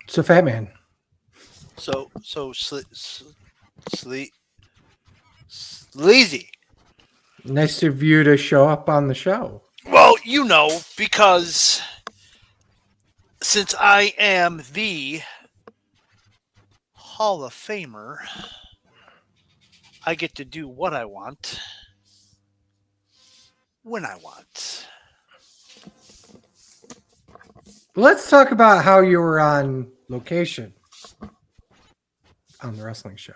It's a fat man. Sleazy. Nice of you to show up on the show. Well, because since I am the Hall of Famer, I get to do what I want when I want. Let's talk about how you were on location on the wrestling show.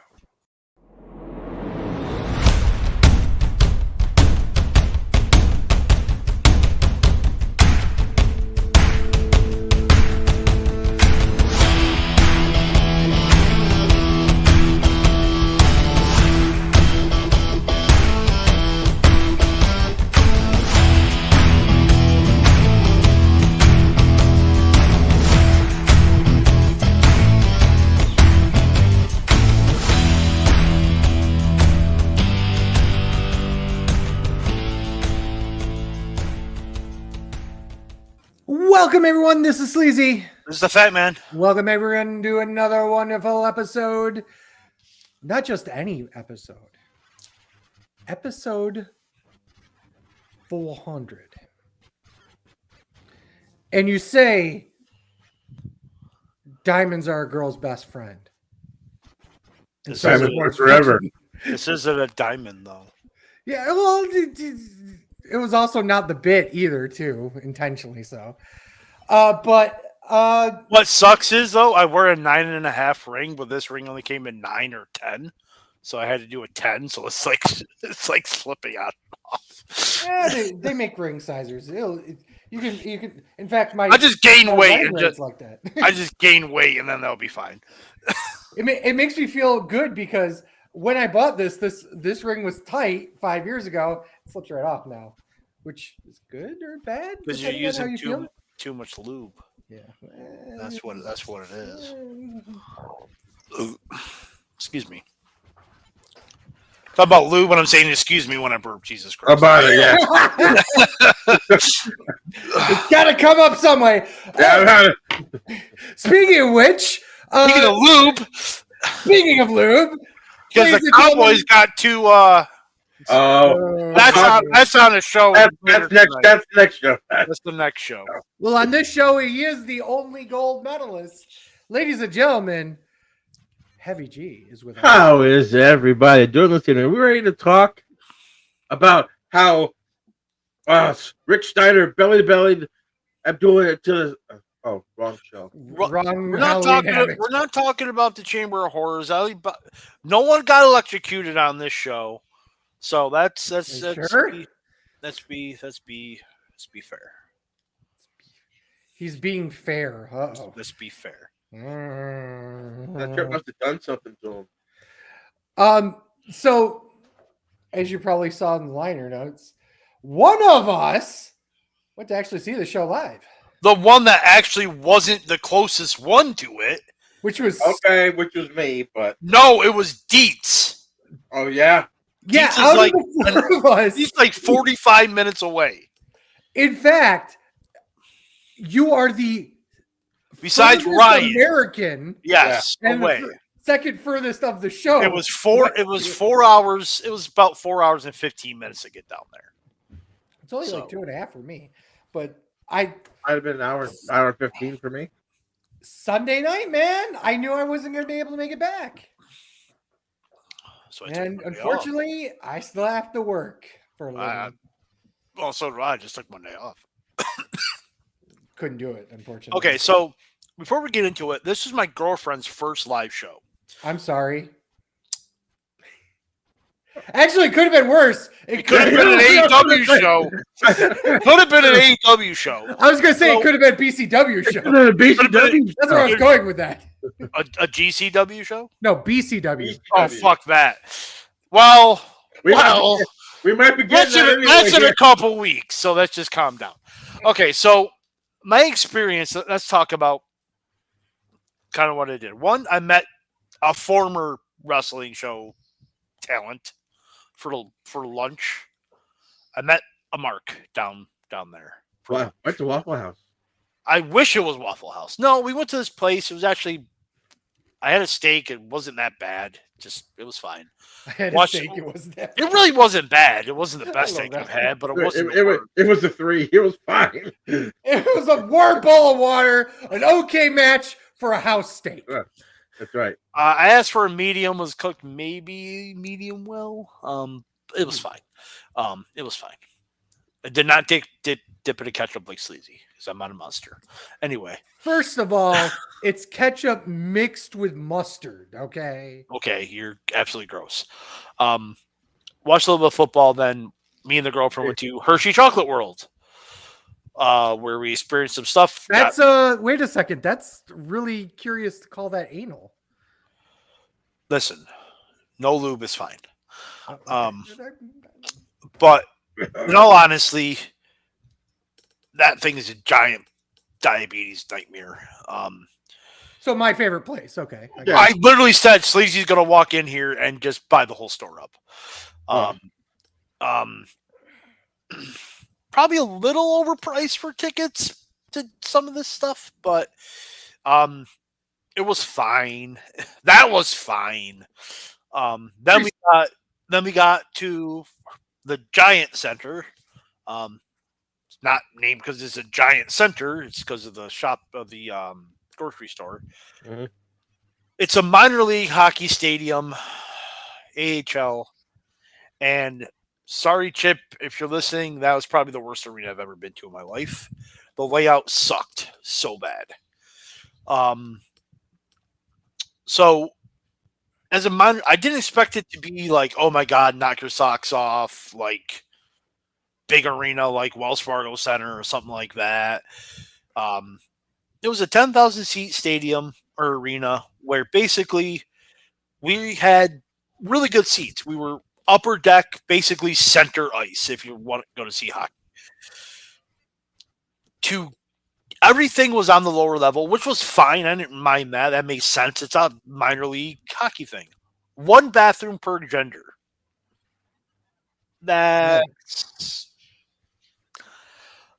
Welcome, everyone. This is Sleazy. This is the Fat Man. Welcome, everyone, to another wonderful episode. Not just any episode. Episode 400. And you say diamonds are a girl's best friend. This Diamonds work forever. This isn't a diamond, though. Yeah, well, it was also not the bit either, too, intentionally so. But what sucks is, though, I wear a 9.5 ring, but this ring only came in 9 or 10, so I had to do a 10. So it's like slipping out. yeah, they make ring sizers. You can. In fact, I just gain weight and just like that. I just gain weight, and then that'll be fine. It makes me feel good because when I bought this ring was tight 5 years ago. It slips right off now, which is good or bad because you're depending on using how you too much lube. Yeah, That's what it is. Excuse me. Talk about lube when I'm saying excuse me when I burp. Jesus Christ. About it, yeah. It's got to come up some way. Speaking of which, speaking of lube, because the Cowboys got two. That's on the show. That's next show. That's the next show. Well, on this show, he is the only gold medalist. Ladies and gentlemen, Heavy G is with us. How is everybody doing? Listen, are we ready to talk about how Rick Steiner belly to belly? I'm doing it to wrong show. We're not talking about the Chamber of Horrors. No one got electrocuted on this show, so let's be fair. He's being fair. Uh-oh. Let's be fair. That sure must have done something to him. So, as you probably saw in the liner notes, one of us went to actually see the show live. The one that actually wasn't the closest one to it. Which was me, but no, it was Dietz. Oh yeah. Yeah, he's like 45 minutes away. In fact, you are the besides Ryan American, yes, and away. Second furthest of the show. It was 4 hours. It was about 4 hours and 15 minutes to get down there. It's only like 2.5 for me, but might have been an hour 15 for me. Sunday night, man. I knew I wasn't going to be able to make it back. So and unfortunately, I still have to work for a living. Well, so did I. Just took Monday off. Couldn't do it, unfortunately. Okay, so before we get into it, this is my girlfriend's first live show. I'm sorry. Actually, it could have been worse. It could have been an AEW show. Could have been an AEW show. I was going to say it could have been a BCW show. That's where I was going with that. A GCW show? No, BCW. Oh, fuck that. Well, we might be getting that's in a couple weeks, so let's just calm down. Okay, so my experience, let's talk about kind of what I did. One, I met a former wrestling show talent for lunch. I met a Mark down there. Wow, went to Waffle House. I wish it was Waffle House. No, we went to this place. It was actually, I had a steak. It wasn't that bad. It was fine. I had Watch- to think it was that. It really wasn't bad. It wasn't the best love steak I've that. had, but it wasn't. It was a 3. It was fine. It was a warm bowl of water, an okay match for a house steak. That's right. I asked for a medium. Was cooked maybe medium well. It was fine. It was fine. I did not dip it in ketchup like Sleazy because I'm not a monster. Anyway. First of all, it's ketchup mixed with mustard. Okay. Okay, you're absolutely gross. Watched a little bit of football. Then me and the girlfriend went to Hershey Chocolate World, where we experienced some stuff. That's wait a second. That's really curious to call that anal. Listen, no lube is fine. Okay. But in all honesty, that thing is a giant diabetes nightmare. So my favorite place. Okay. Yeah. I literally said Sleazy's going to walk in here and just buy the whole store up. Probably a little overpriced for tickets to some of this stuff, but it was fine. That was fine. Then we got to the Giant Center. It's not named because it's a giant center. It's because of the shop of the grocery store. Mhm. It's a minor league hockey stadium, AHL. And sorry, Chip, if you're listening, that was probably the worst arena I've ever been to in my life. The layout sucked so bad. So as a minor, I didn't expect it to be like, oh my God, knock your socks off, like big arena like Wells Fargo Center or something like that. It was a 10,000 seat stadium or arena where basically we had really good seats. We were upper deck, basically center ice if you want to go to see hockey. Everything was on the lower level, which was fine. I didn't mind that. That makes sense. It's a minor league hockey thing. One bathroom per gender. That's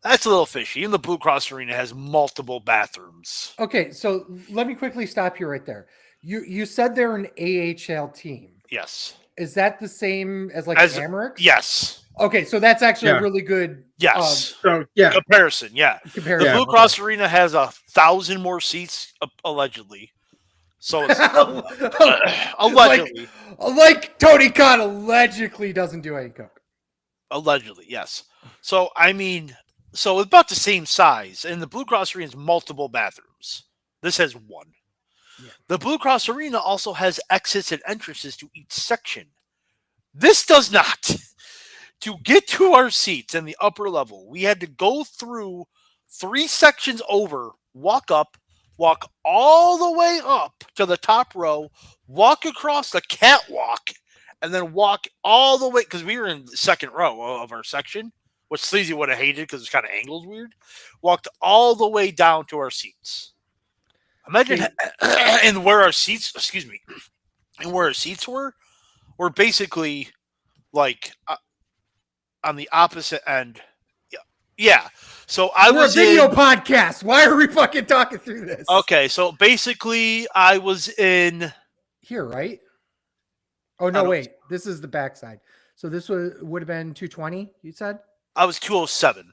a little fishy. Even the Blue Cross Arena has multiple bathrooms. Okay, so let me quickly stop you right there. You said they're an AHL team. Yes. Is that the same as like As- Amherst? Yes. Okay, so that's actually Yeah. a really good Yes. So yeah, Comparison. Yeah. The comparison. Blue Cross Arena has 1,000 more seats, allegedly. So it's allegedly. like Tony Khan allegedly doesn't do any coke. Allegedly, yes. So I mean, so it's about the same size, and the Blue Cross Arena has multiple bathrooms. This has one. Yeah. The Blue Cross Arena also has exits and entrances to each section. This does not. To get to our seats in the upper level, we had to go through 3 sections over, walk up, walk all the way up to the top row, walk across the catwalk, and then walk all the way, because we were in the second row of our section, which Sleazy would have hated because it's kind of angled weird. Walked all the way down to our seats. Imagine, and where our seats, and where our seats were basically like on the opposite end. Yeah. So I We're was a video in. podcast. Why are we fucking talking through this? Okay, so basically I was in. Here, right? Oh I no, don't- wait. This is the backside. So this would have been 220, you said? I was 207.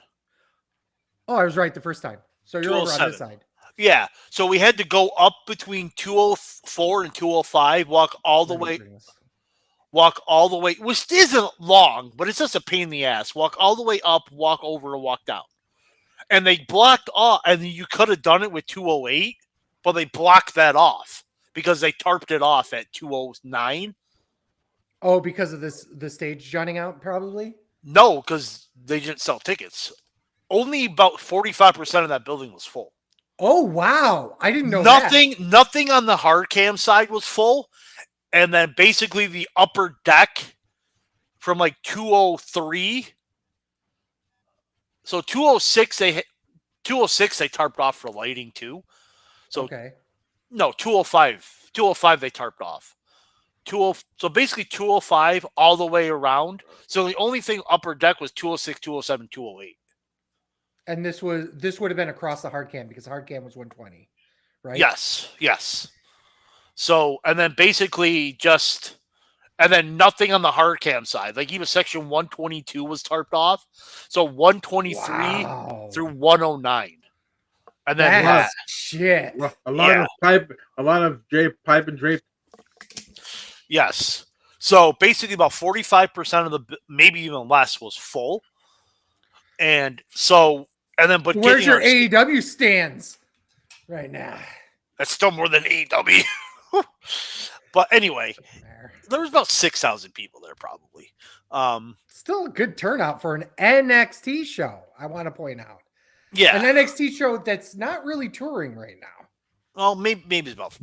Oh, I was right the first time. So you're over on this 207. side. Yeah. So we had to go up between 204 and 205, walk all the way, which isn't long, but it's just a pain in the ass. Walk all the way up, walk over, and walk down. And they blocked off, and you could have done it with 208, but they blocked that off because they tarped it off at 209. Oh, because of the stage jutting out, probably? No, because they didn't sell tickets. Only about 45% of that building was full. Oh wow. I didn't know that. Nothing on the hard cam side was full. And then basically the upper deck from like 203. So 206 they tarped off for lighting too. So Okay. no, 205. 205 they tarped off. So basically 205 all the way around. So the only thing upper deck was 206, 207, 208. And this would have been across the hard cam because the hard cam was 120, right? Yes. So, and then basically and then nothing on the hard cam side. Like even section 122 was tarped off. So 123 through 109. And then That's shit. A lot of pipe and drape. Yes. So basically about 45% of the, maybe even less, was full. And so, and then, but where's your AEW stands right now? That's still more than AEW. But anyway, there was about 6,000 people there probably. Still a good turnout for an NXT show, I want to point out. Yeah. An NXT show that's not really touring right now. Well, maybe it's about,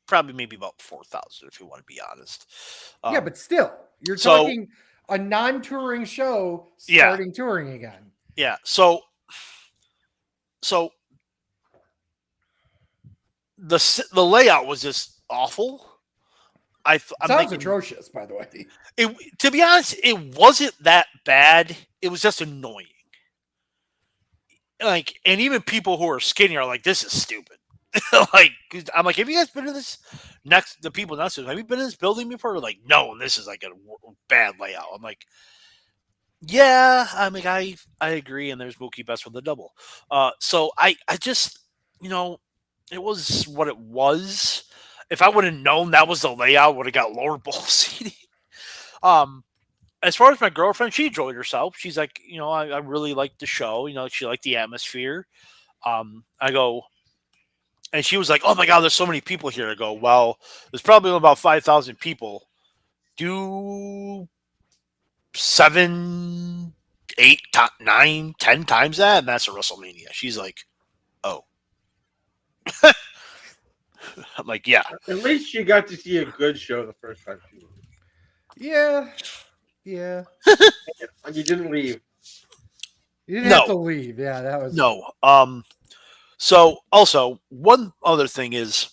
probably maybe about 4,000 if you want to be honest. Yeah, but still, you're talking a non-touring show starting touring again. Yeah. So the layout was just awful. Sounds atrocious, by the way. To be honest, it wasn't that bad. It was just annoying. Like, and even people who are skinny are like, "This is stupid." Like, I'm like, "Have you guys been to this?" The people next to us, have you been in this building before? They're like, "No," and this is like a bad layout. I'm like, "Yeah." I'm like, I agree. And there's Mookie Best for the double. So I just, it was what it was. If I would have known that was the layout, I would have got lower bowl seating. As far as my girlfriend, she enjoyed herself. She's like, I really liked the show. She liked the atmosphere. I go, and she was like, "Oh my God, there's so many people here." I go, "Well, there's probably about 5,000 people. Do 7, 8, 9, 10 times that, and that's a WrestleMania." She's like, "Oh." I'm like, "Yeah." At least she got to see a good show the first time she was. Yeah. You didn't leave. You didn't have to leave. Yeah, that was no. So also one other thing is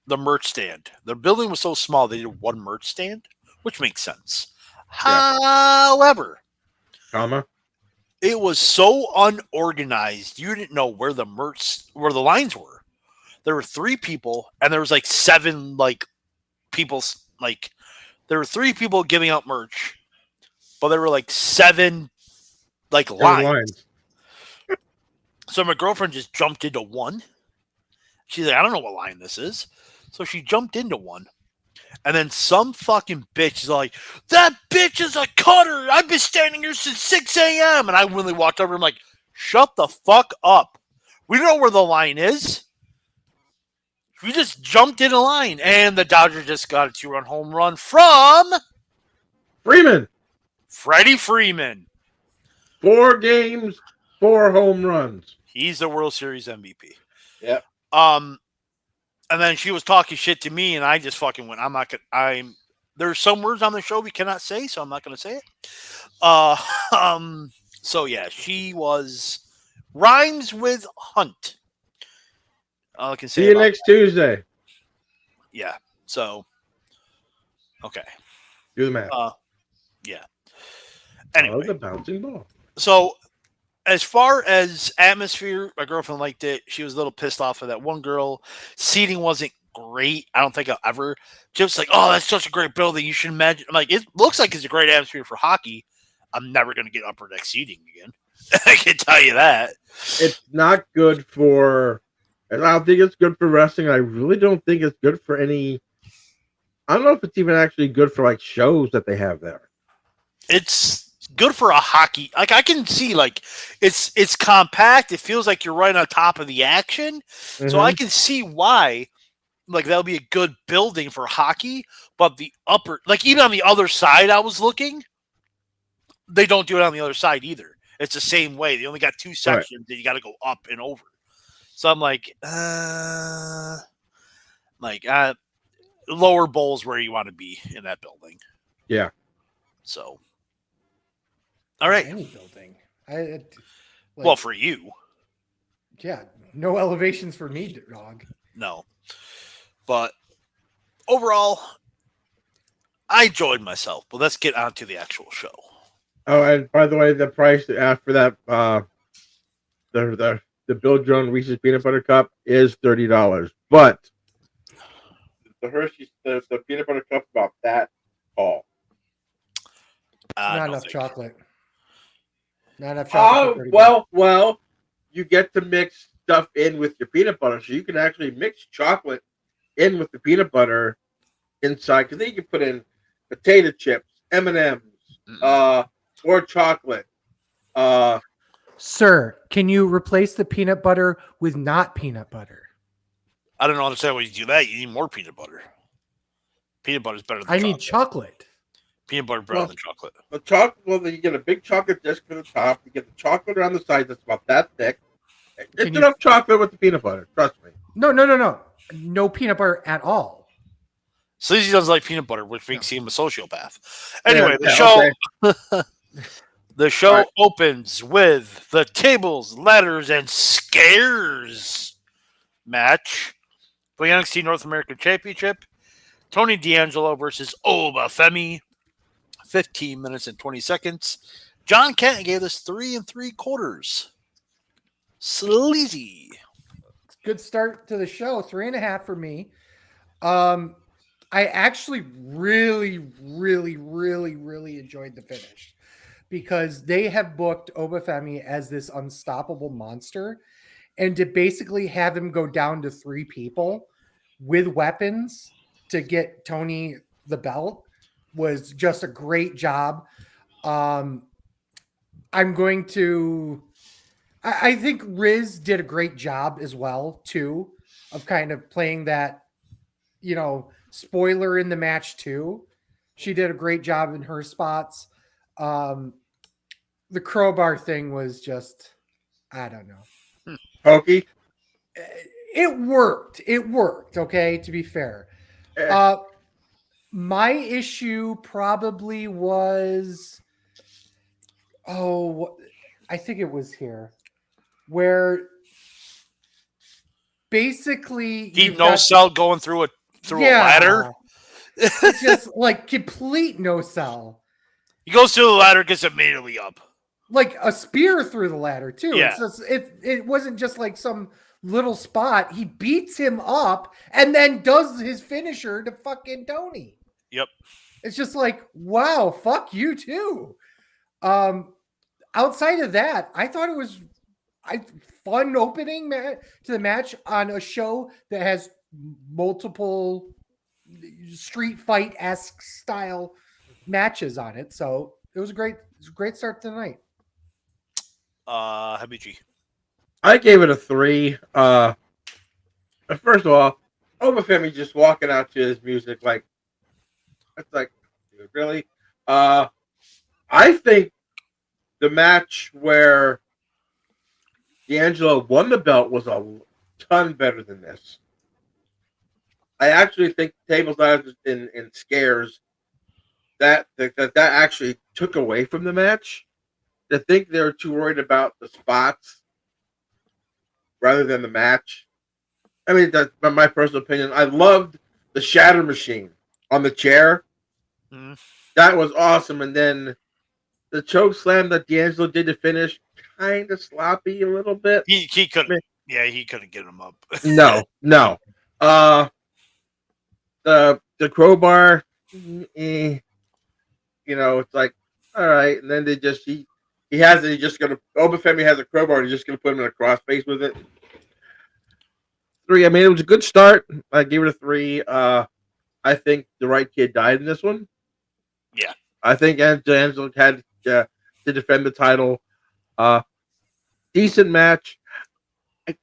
the merch stand. The building was so small they did one merch stand, which makes sense. Yeah. However, it was so unorganized. You didn't know where the lines were. There were 3 people, and there was like 7 people. There were 3 people giving out merch, but there were like 7 lines. So my girlfriend just jumped into one. She's like, "I don't know what line this is." So she jumped into one. And then some fucking bitch is like, "That bitch is a cutter. I've been standing here since 6 a.m. And I really walked over and I'm like, "Shut the fuck up. We don't know where the line is. We just jumped in a line." And the Dodgers just got a 2-run home run from Freddie Freeman. 4 games, 4 home runs. He's the World Series MVP. Yep. And then she was talking shit to me, and I just fucking went, there's some words on the show we cannot say, so I'm not going to say it. So yeah, she rhymes with Hunt. All I can say. See you next Tuesday. Yeah. So, okay. Do the math. Yeah. Anyway. The bouncing ball. So, as far as atmosphere, my girlfriend liked it. She was a little pissed off of that one girl. Seating wasn't great. I don't think I'll ever. Just like, "Oh, that's such a great building. You should imagine." I'm like, it looks like it's a great atmosphere for hockey. I'm never going to get upper deck seating again. I can tell you that. It's not good for. I don't think it's good for wrestling. I really don't think it's good for any. I don't know if it's even actually good for like shows that they have there. It's good for a hockey. Like, I can see, like, it's compact. It feels like you're right on top of the action. Mm-hmm. So I can see why, like, that'll be a good building for hockey. But the upper, like, even on the other side, I was looking, they don't do it on the other side either. It's the same way. They only got 2 sections that you got to go up and over. So I'm like, lower bowl's where you want to be in that building. Yeah. So, all right. Any building. Well, for you. Yeah. No elevations for me, dog. No. But overall, I enjoyed myself. But let's get on to the actual show. Oh, and by the way, the price after that the Build Your Own Reese's Peanut Butter Cup is $30, but the Hershey's the peanut butter cup about that tall. Not no enough thank you. chocolate. Not enough chocolate. for 30 Well, you get to mix stuff in with your peanut butter, so you can actually mix chocolate in with the peanut butter inside. Because then you can put in potato chips, M&Ms, or chocolate. Sir, can you replace the peanut butter with not peanut butter? I don't understand why you do that. You need more peanut butter. Peanut butter is better than I chocolate. need chocolate. Peanut butter better than chocolate. The chocolate. Well, then you get a big chocolate disc for the top. You get the chocolate around the sides that's about that thick. It's enough chocolate with the peanut butter. Trust me. No. No peanut butter at all. Sleazy doesn't like peanut butter, which makes him a sociopath. Anyway, the show opens with the tables, ladders, and scares match for the NXT North American Championship. Tony D'Angelo versus Oba Femi. 15 minutes and 20 seconds. John Canton gave this 3 3/4. Sleazy. Good start to the show. 3.5 for me. I actually really enjoyed the finish because they have booked Obafemi as this unstoppable monster, and to basically have him go down to 3 people with weapons to get Tony the belt was just a great job. I think Riz did a great job as well, too, of kind of playing that, spoiler in the match, too. She did a great job in her spots. The crowbar thing was just, I don't know. Hokey. It worked. Okay, to be fair. My issue probably was, I think it was here, where basically he no-sell going through a ladder. It's just like complete no-sell. He goes through the ladder, gets immediately up. Like a spear through the ladder, too. Yeah. It wasn't just like some little spot. He beats him up and then does his finisher to fucking Tony. Yep. It's just like, wow, fuck you too. Outside of that, I thought it was fun opening to the match on a show that has multiple street fight-esque style matches on it. So it was a great start to the night. Habichi. I gave it a 3. First of all, Obafemi just walking out to his music it's like, dude, really? I think the match where D'Angelo won the belt was a ton better than this. I actually think tables, ladders, and scares that actually took away from the match. I think they were too worried about the spots rather than the match. I mean, that's my personal opinion. I loved the shatter machine on the chair. That was awesome. And then the choke slam that D'Angelo did to finish, kind of sloppy a little bit. He couldn't. Yeah, he couldn't get him up. No. The crowbar, it's like, all right. And then they just he has it. He's just gonna Obafemi has a crowbar. He's just gonna put him in a crossface with it. 3. I mean, it was a good start. I gave it a 3. I think the right kid died in this one. Yeah. I think D'Angelo had to defend the title. Decent match. I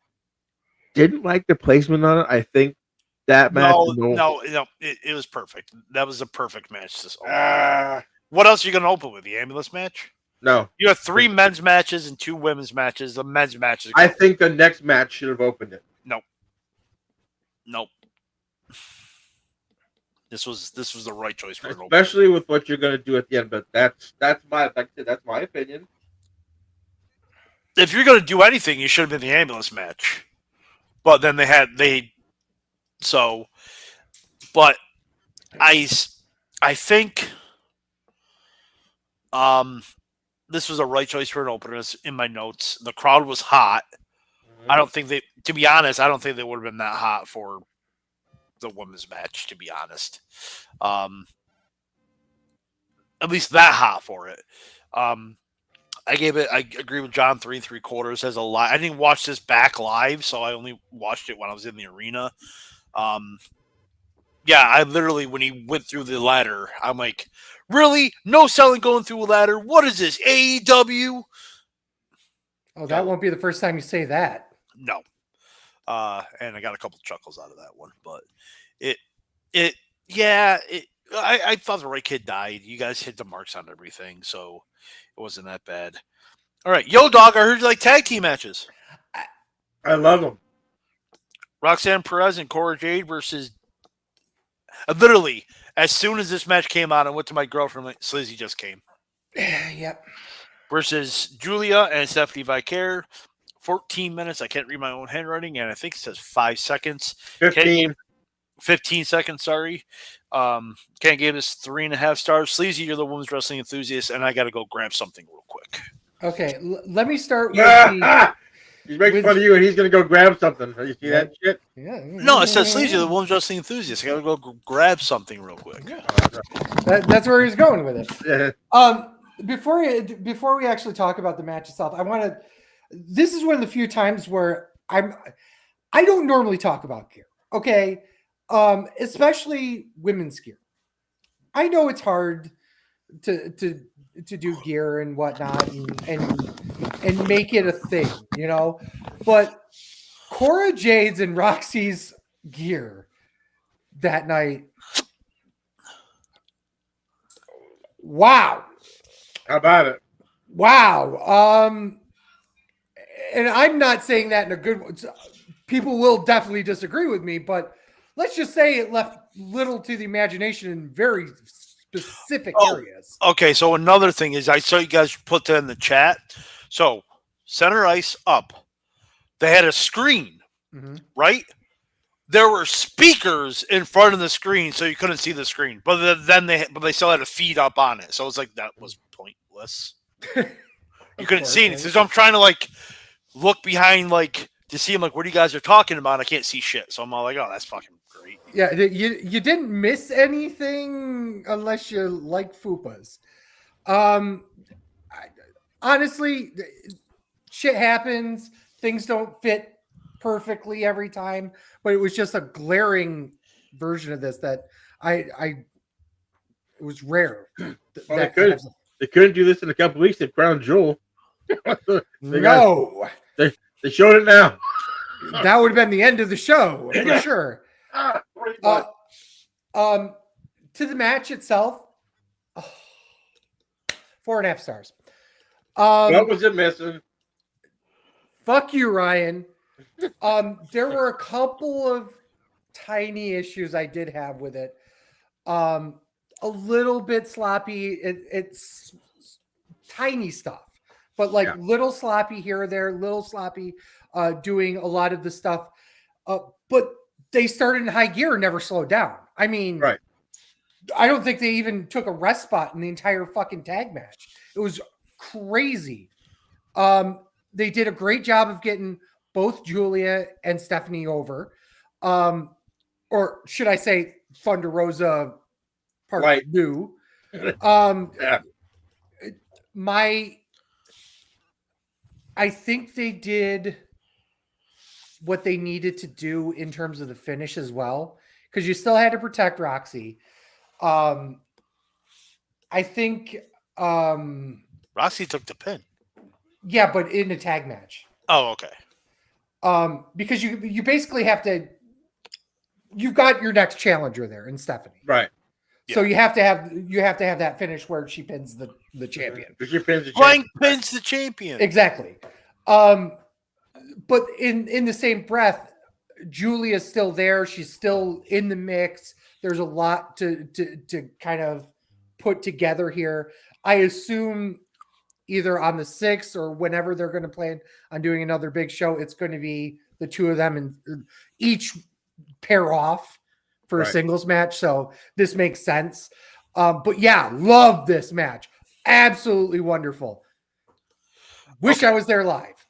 didn't like the placement on it. I think that match. No, it was perfect. That was a perfect match. What else are you going to open with? The ambulance match? No. You have 3 men's matches and 2 women's matches. The men's matches. I think the next match should have opened it. Nope. This was the right choice for an especially with what you're going to do at the end. But that's my opinion. If you're going to do anything, you should have been the ambulance match. But then but I think this was a right choice for an opener. It's in my notes. The crowd was hot. Mm-hmm. I don't think they, to be honest, I don't think they would have been that hot for the women's match, to be honest. At least that hot for it. I agree with John, 3 3/4 has a lot. I didn't watch this back live, so I only watched it when I was in the arena. Yeah, I literally, when he went through the ladder, I'm like, really? No selling going through a ladder? What is this, AEW? Oh, that won't be the first time you say that. No. And I got a couple chuckles out of that one, but I thought the right kid died. You guys hit the marks on everything, so it wasn't that bad. All right, Yo Dog, I heard you like tag team matches. I love them. Roxanne Perez and Cora Jade versus. Literally, as soon as this match came out, I went to my girlfriend. Like, Sleazy just came. Yep. Versus Julia and Stephanie Vicaire. 14 minutes. I can't read my own handwriting, and I think it says 5 seconds. 15 seconds, sorry. Can't give this 3.5 stars. Sleazy, you're the women's wrestling enthusiast, and I got to go grab something real quick. Okay, let me start with the... He's making fun of you, and he's going to go grab something. You see that shit? Yeah. No, it says Sleazy, the women's wrestling enthusiast. I got to go grab something real quick. Yeah. That's where he's going with it. Yeah. Before we actually talk about the match itself, I want to... This is one of the few times where I don't normally talk about gear, okay? Especially women's gear. I know it's hard to do gear and whatnot and make it a thing, you know. But Cora Jade's and Roxy's gear that night. Wow. How about it? Wow. And I'm not saying that in a good way. People will definitely disagree with me, but let's just say it left little to the imagination in very specific areas. Okay, so another thing is I saw you guys put that in the chat. So center ice up. They had a screen, right? There were speakers in front of the screen, so you couldn't see the screen. But then they still had a feed up on it. So it was like that was pointless. You couldn't see anything. So I'm trying to like look behind like to see like what you guys are talking about. I can't see shit. So I'm all like, oh, that's fucking great. Yeah, you didn't miss anything unless you like fupas. Honestly, shit happens. Things don't fit perfectly every time, but it was just a glaring version of this that it was rare. Well, they couldn't do this in a couple weeks at Crown Jewel. No. They showed it now. That would have been the end of the show for sure. To the match itself, 4.5 stars. What was it missing? Fuck you, Ryan. There were a couple of tiny issues I did have with it. A little bit sloppy. It's tiny stuff, but like little sloppy here or there, little sloppy doing a lot of the stuff. But they started in high gear and never slowed down. I mean, right. I don't think they even took a rest spot in the entire fucking tag match. It was crazy. They did a great job of getting both Julia and Stephanie over. Or should I say Thunder Rosa part 2. I think they did what they needed to do in terms of the finish as well, because you still had to protect Roxy. I think Roxy took the pin. Yeah, but in a tag match. Oh, okay. Because you basically have to. You've got your next challenger there in Stephanie, right? So you have to have that finish where she pins the champion. She pins the champion. Pins the champion. Exactly. But in the same breath, Julia's still there. She's still in the mix. There's a lot to kind of put together here. I assume either on the 6th or whenever they're going to plan on doing another big show, it's going to be the two of them and each pair off for a singles match. So this makes sense. But yeah, love this match. Absolutely wonderful. Wish I was there live.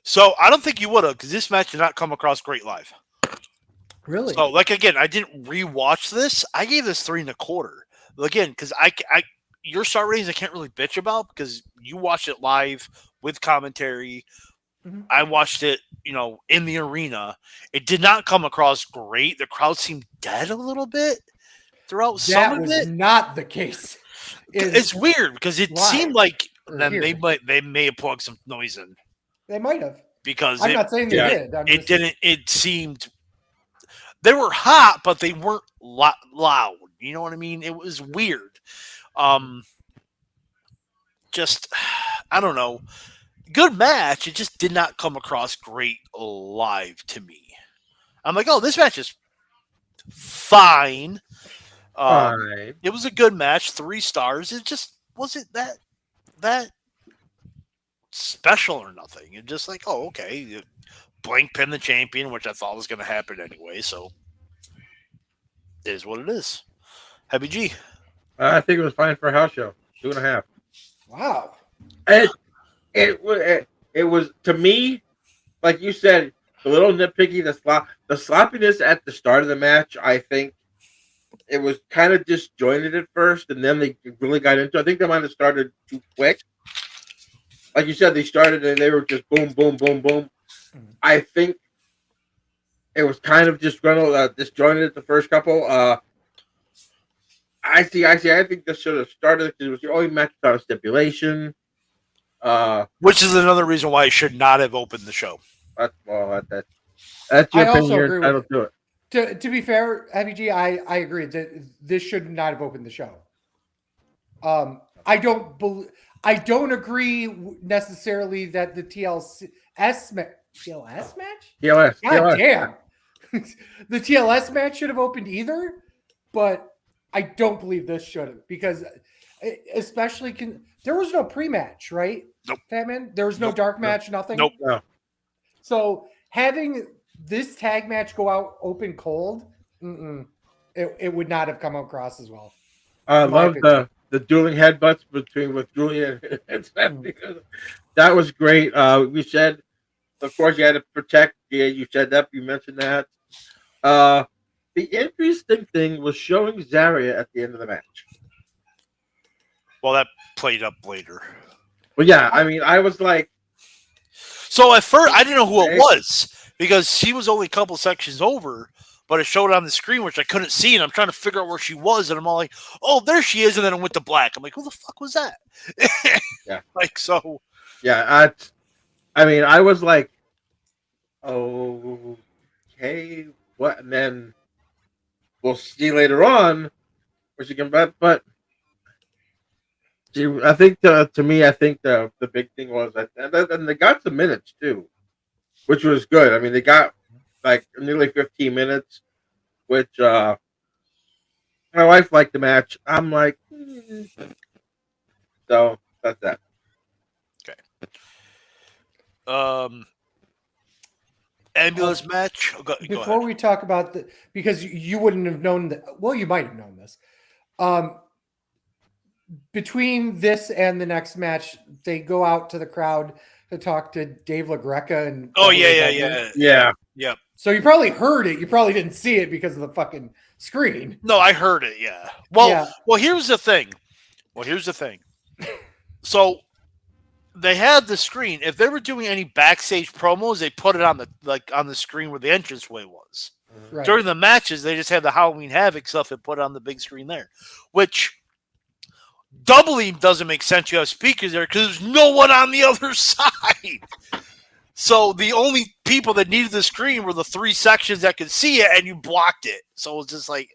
So I don't think you would have, because this match did not come across great live. Really? So, again, I didn't rewatch this. I gave this 3.25. Again, because I your star ratings I can't really bitch about because you watched it live with commentary. Mm-hmm. I watched it, in the arena. It did not come across great. The crowd seemed dead a little bit throughout some of it. That was not the case. It's weird because it seemed like then they may have plugged some noise in. They might have. Because I'm not saying they did. It didn't. It seemed they were hot, but they weren't loud. You know what I mean? It was weird. Just I don't know. Good match. It just did not come across great live to me. I'm like, oh, this match is fine. It was a good match. 3 stars. It just wasn't that special or nothing. It's just like, oh, okay. Blank pin the champion, which I thought was going to happen anyway. So it is what it is. Heavy G. I think it was fine for a house show. 2.5. Wow. It was, to me, like you said, a little nitpicky. The sloppiness at the start of the match, I think it was kind of disjointed at first, and then they really got into it. I think they might have started too quick. Like you said, they started and they were just boom, boom, boom, boom. I think it was kind of disjointed at the first couple. I see. I think this should have started because it was the only match without a stipulation. Which is another reason why I should not have opened the show. That's your opinion. You're entitled to it. To be fair, Heavy G, I agree that this should not have opened the show. I don't agree necessarily that the TLS match. TLS. God damn. The TLS match should have opened either, but I don't believe this should have because especially there was no pre-match, right? Nope. Fatman? There was no dark match, nothing? Nope. No. So having this tag match go out open cold, it would not have come across as well. I love the dueling headbutts with Julia and Stephanie. That was great. We said, of course, you had to protect. Yeah, you said that. You mentioned that. The interesting thing was showing Zarya at the end of the match. Well, that played up later. Well, yeah, I mean, I was like... So at first, I didn't know who it was because she was only a couple sections over, but it showed on the screen, which I couldn't see, and I'm trying to figure out where she was, and I'm all like, oh, there she is, and then it went to black. I'm like, who the fuck was that? Yeah. So... Yeah, I mean, I was like, okay, what? And then we'll see later on where she comes back, but... I think to me, I think the big thing was that, and they got some minutes too, which was good. I mean, they got like nearly 15 minutes, which my wife liked the match. I'm like, so that's that. Okay. Ambulance match. Before we talk about because you wouldn't have known that. Well, you might have known this. Between this and the next match, they go out to the crowd to talk to Dave LaGreca and yeah. So you probably heard it. You probably didn't see it because of the fucking screen. No, I heard it. Yeah. Well, here's the thing. So they had the screen. If they were doing any backstage promos, they put it on the screen where the entranceway was. Right. During the matches, they just had the Halloween Havoc stuff and put it on the big screen there, which doubly doesn't make sense. You have speakers there because there's no one on the other side. So the only people that needed the screen were the 3 sections that could see it, and you blocked it. So it was just like,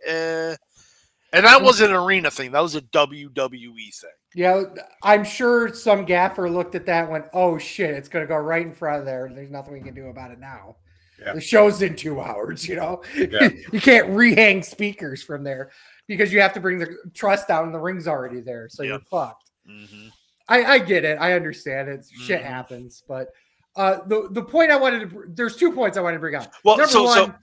And that wasn't an arena thing. That was a WWE thing. Yeah, I'm sure some gaffer looked at that and went, oh, shit, it's going to go right in front of there. There's nothing we can do about it now. Yeah. The show's in 2 hours, Yeah. You can't rehang speakers from there because you have to bring the truss down and the ring's already there. So you're fucked. Mm-hmm. I get it. I understand it. Shit happens. But the point I wanted to – there's 2 points I wanted to bring up. Well, so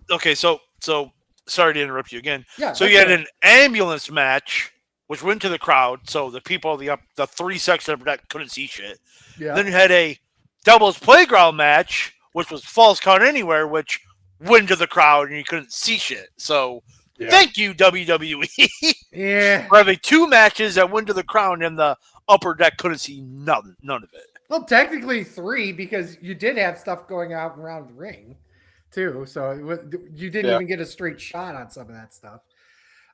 sorry to interrupt you again. Yeah, so you had an ambulance match which went to the crowd, so the people the three sections of the deck couldn't see shit. Yeah. Then you had a doubles playground match, which was false count anywhere, which went to the crowd and you couldn't see shit. So thank you, WWE. Yeah. For having two matches that went to the crowd and the upper deck couldn't see none of it. Well, technically 3 because you did have stuff going out and around the ring, too. So you didn't even get a straight shot on some of that stuff.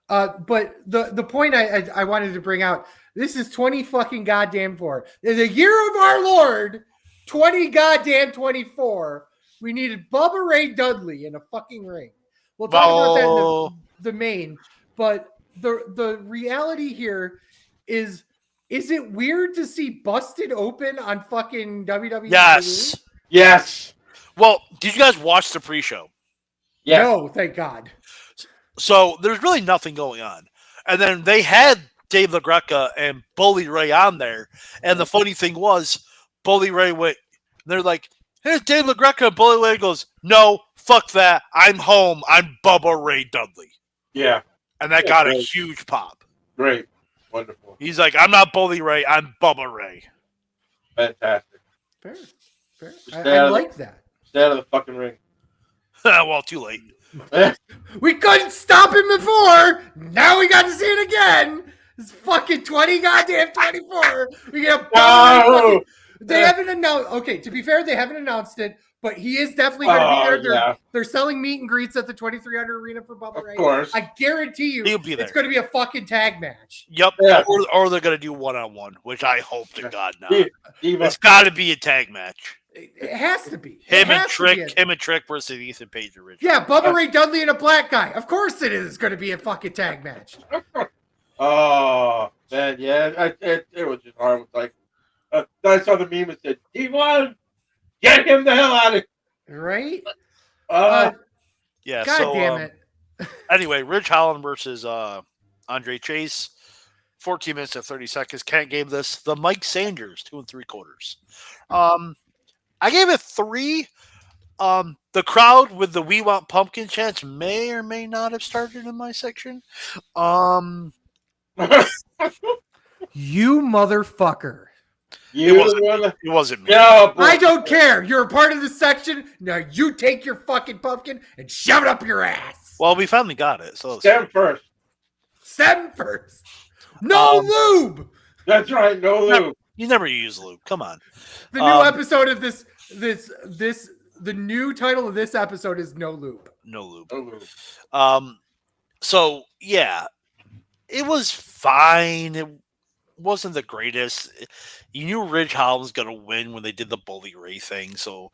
But the point I wanted to bring out, this is 20 fucking goddamn 4. In the year of our Lord, 20 goddamn 24. We needed Bubba Ray Dudley in a fucking ring. We'll talk about that in the main. But the reality here is it weird to see Busted Open on fucking WWE? Yes. Yes. Well, did you guys watch the pre-show? Yes. No, thank God. So there's really nothing going on. And then they had Dave LaGreca and Bully Ray on there. And the funny thing was, Bully Ray went, they're like, here's Dave LaGreca. And Bully Ray goes, no, fuck that. I'm home. I'm Bubba Ray Dudley. Yeah. And that got a huge pop. Great. Wonderful. He's like, I'm not Bully Ray. I'm Bubba Ray. Fantastic. Fair. I like that. Stay out of the fucking ring. Well, too late. We couldn't stop him before. Now we got to see it again. It's fucking 20 goddamn 24. We get They haven't announced. Okay, to be fair, they haven't announced it, but he is definitely going to be there. They're selling meet and greets at the 2300 Arena for Bubba Ray. Of course. I guarantee you, He'll be there. It's going to be a fucking tag match. Yep. Yeah. Or they're going to do one-on-one, which I hope to God not. Diva. It's got to be a tag match. It has to be. Him and Trick versus Ethan Page originally. Yeah, Bubba Ray Dudley and a black guy. Of course it is. It's going to be a fucking tag match. Oh, man, yeah. It was just horrible. Like, I saw the meme and said, D1, get him the hell out of here. Right? Yeah, God so, damn it. Anyway, Ridge Holland versus Andre Chase. 14 minutes and 30 seconds. Kent gave this the Mike Sanders 2 3/4. I gave it 3. The crowd with the "We Want Pumpkin" chants may or may not have started in my section. You motherfucker. It wasn't me. No, I don't care. You're a part of the section. Now you take your fucking pumpkin and shove it up your ass. Well, we finally got it. So Stem first. Stem first. No lube. That's right. No lube. You never use lube. Come on. The new episode of the new title of this episode is No Lube. No lube. No lube. So yeah, it was fine. It wasn't the greatest. You knew Ridge Holland was gonna win when they did the Bully Ray thing, so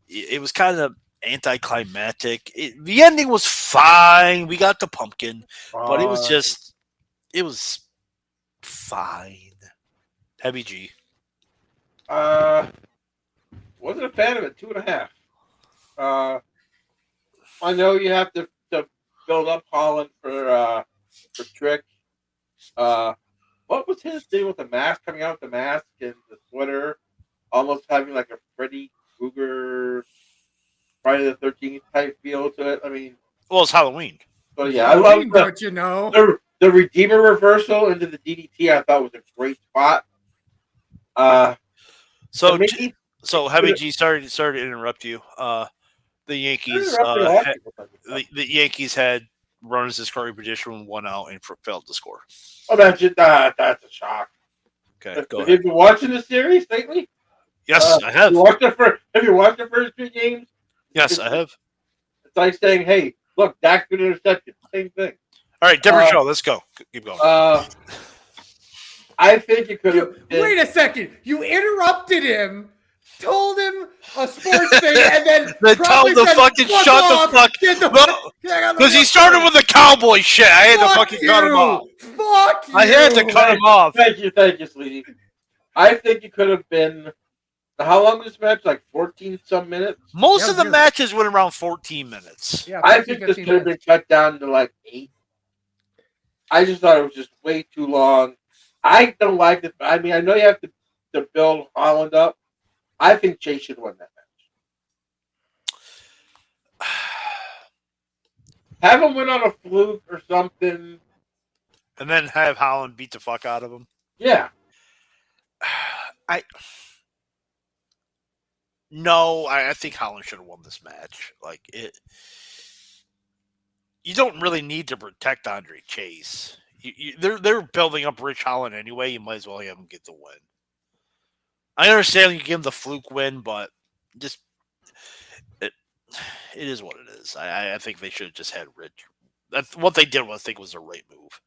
it was kind of anticlimactic. The ending was fine. We got the pumpkin, but it was fine. Heavy G. Wasn't a fan of it. 2.5. I know you have to build up Holland for Trick. What was his deal with the mask, coming out with the mask and the sweater, almost having like a Freddy Krueger, Friday the 13th type feel to it? I mean, Well, it's Halloween. So yeah, I love don't you know? the Redeemer reversal into the DDT. I thought was a great spot. So Heavy G, sorry to interrupt you. The Yankees, the Yankees had runners in scoring position when 1 out and failed to score. Oh, that's a shock. Okay, go Have ahead. you been watching the series lately? Yes, I have. Have you watched the first 2 games? Yes, I have. It's like saying, "Hey, look, Dak's been intercepted." Same thing. All right, different show. Let's go. Keep going. I think it could have. Wait a second. You interrupted him, told him a sports thing, and then tell him to fucking shut the fuck up. Because he started with the cowboy shit. I had to fucking cut him off. Fuck you. I had to cut him off. Thank you, Sleazy. I think it could have been. How long was this match? Like 14 some minutes? Most of the matches went around 14 minutes. Yeah, I think this could have been cut down to like 8. I just thought it was just way too long. I don't like it. I mean, I know you have to build Holland up. I think Chase should win that match. Have him win on a fluke or something. and then have Holland beat the fuck out of him. Yeah. I think Holland should have won this match. Like it, you don't really need to protect Andre Chase. They're building up Rich Holland anyway. You might as well have him get the win. I understand you give him the fluke win, but just it is what it is. I think they should have just had Rich. What they did, I think, was the right move.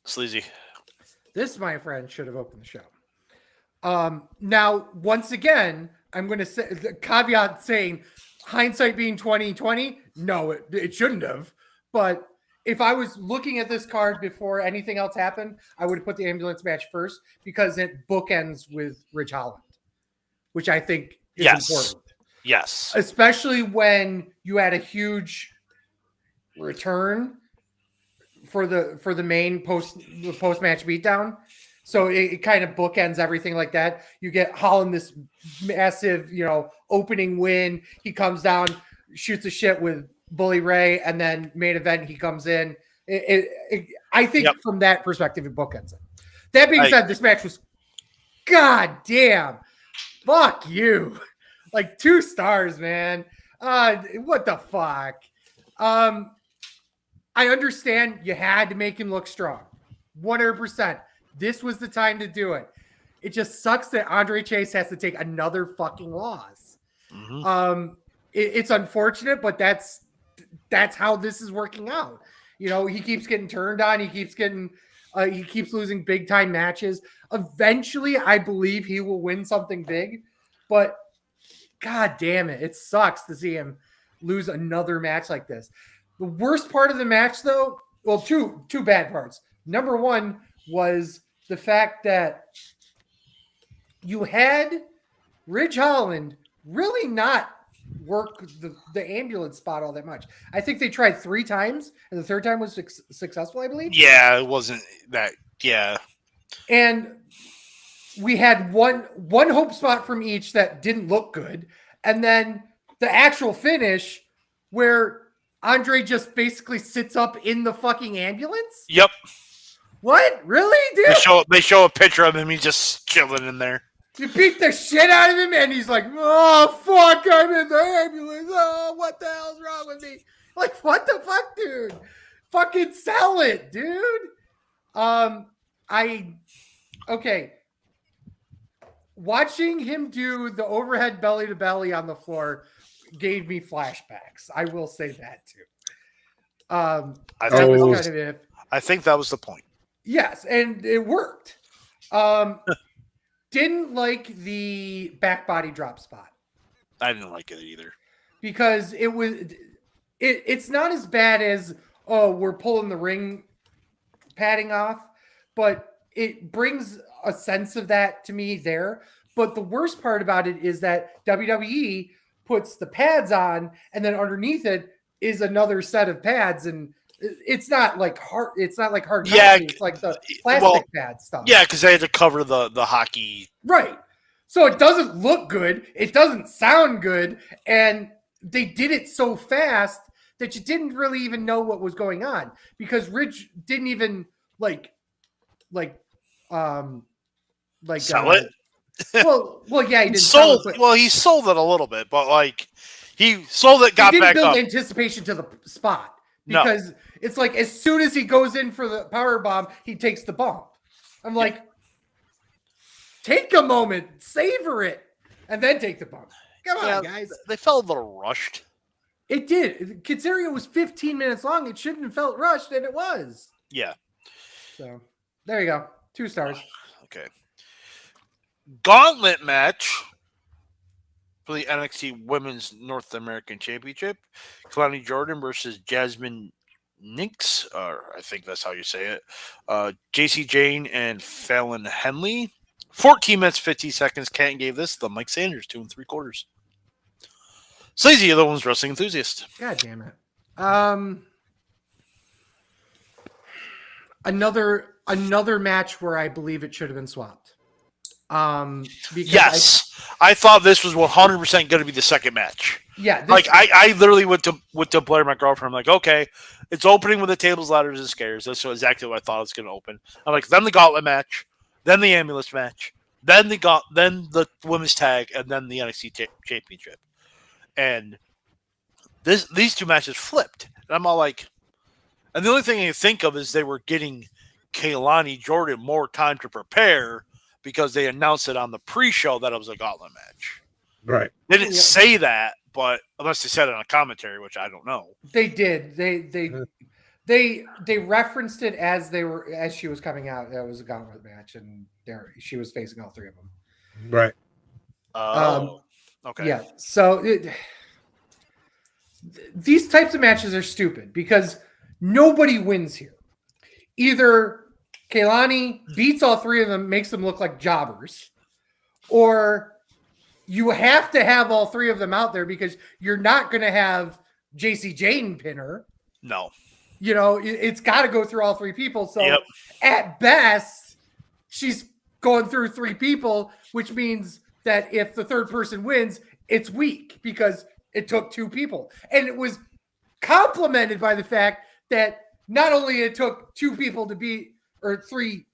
Sleazy. This, my friend, should have opened the show. Now, once again, I'm going to say the caveat saying hindsight being 2020. No, it shouldn't have. But if I was looking at this card before anything else happened, I would have put the ambulance match first because it bookends with Rich Holland, which I think is important. Yes. Especially when you had a huge return for the main post match beatdown. So it kind of bookends everything like that. You get Holland this massive, opening win. He comes down, shoots a shit with Bully Ray, and then main event he comes in. I think from that perspective it bookends it. That being said, this match was goddamn fuck you. Like 2 stars, man. What the fuck? I understand you had to make him look strong. 100%. This was the time to do it. It just sucks that Andre Chase has to take another fucking loss. Mm-hmm. It's unfortunate, but that's how this is working out. He keeps getting turned on. He keeps losing big time matches. Eventually, I believe he will win something big, but God damn it. It sucks to see him lose another match like this. The worst part of the match, though, well, two bad parts. Number one was the fact that you had Ridge Holland really not work the ambulance spot all that much. I think they tried 3 times, and the 3rd time was successful, I believe. Yeah, it wasn't that. Yeah. And we had one hope spot from each that didn't look good. And then the actual finish where Andre just basically sits up in the fucking ambulance. Yep. What? Really, dude? They show a picture of him. He's just chilling in there. You beat the shit out of him, and he's like, "Oh fuck, I'm in the ambulance. Oh, what the hell's wrong with me? Like, what the fuck, dude? Fucking sell it, dude." Okay. Watching him do the overhead belly to belly on the floor gave me flashbacks. I will say that too. I think that was the point. Yes, and it worked. Didn't like the back body drop spot. I didn't like it either. Because it's not as bad as, we're pulling the ring padding off, but it brings a sense of that to me there. But the worst part about it is that WWE puts the pads on, and then underneath it is another set of pads, and it's not like hard. It's not like hard. Yeah, it's like the plastic pad stuff. Yeah, because they had to cover the hockey. Right. So it doesn't look good. It doesn't sound good, and they did it so fast that you didn't really even know what was going on because Rich didn't even like sell it. Well, yeah, he didn't sold. sell it, well, he sold it a little bit, but like he sold it, got back up. Anticipation to the spot because it's like as soon as he goes in for the power bomb, he takes the bump. I'm like, take a moment, savor it, and then take the bump. Come on, guys. They felt a little rushed. It did. Considering it was 15 minutes long, it shouldn't have felt rushed, and it was. Yeah. So there you go. 2 stars. Okay. Gauntlet match for the NXT Women's North American Championship. Kalani Jordan versus Jasmine Ninks, or I think that's how you say it. JC Jane and Fallon Henley. 14 minutes, 50 seconds. Canton gave this the Mike Sanders 2 3/4. Sleazy, the one's wrestling enthusiast. God damn it. Another match where I believe it should have been swapped. Yes, I thought this was 100% going to be the second match. Yeah, I literally went to Blair, my girlfriend. I'm like, okay, It's opening with the tables, ladders, and scares. That's exactly what I thought it was going to open. I'm like, then the gauntlet match, then the ambulance match, then the women's tag, and then the NXT championship. And these two matches flipped. And I'm all like, and the only thing I can think of is they were getting Kaylani Jordan more time to prepare because they announced it on the pre-show that it was a gauntlet match. Right. They didn't say that, but unless they said it on a commentary, which I don't know. They did. They referenced it as she was coming out. That was a gauntlet match, and she was facing all three of them. Right. Okay. Yeah. So these types of matches are stupid because nobody wins here. Either Kaylani beats all three of them, makes them look like jobbers, or you have to have all three of them out there because you're not going to have JC Jane pin her. No. It's got to go through all three people. So at best, she's going through three people, which means that if the third person wins, it's weak because it took two people. And it was complemented by the fact that not only it took two people to beat, or three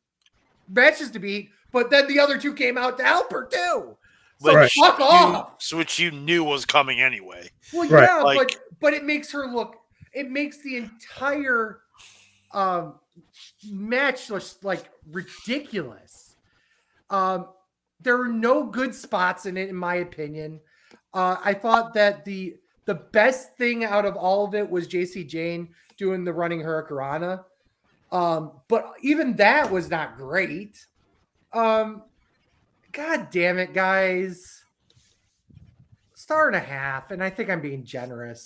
matches to beat, but then the other two came out to help her too. So fuck off. Which you knew was coming anyway. Well, yeah, but it makes her look. It makes the entire match look like ridiculous. There are no good spots in it, in my opinion. I thought that the best thing out of all of it was JC Jane doing the running hurricanrana. But even that was not great. God damn it, guys. 1.5 stars, and I think I'm being generous.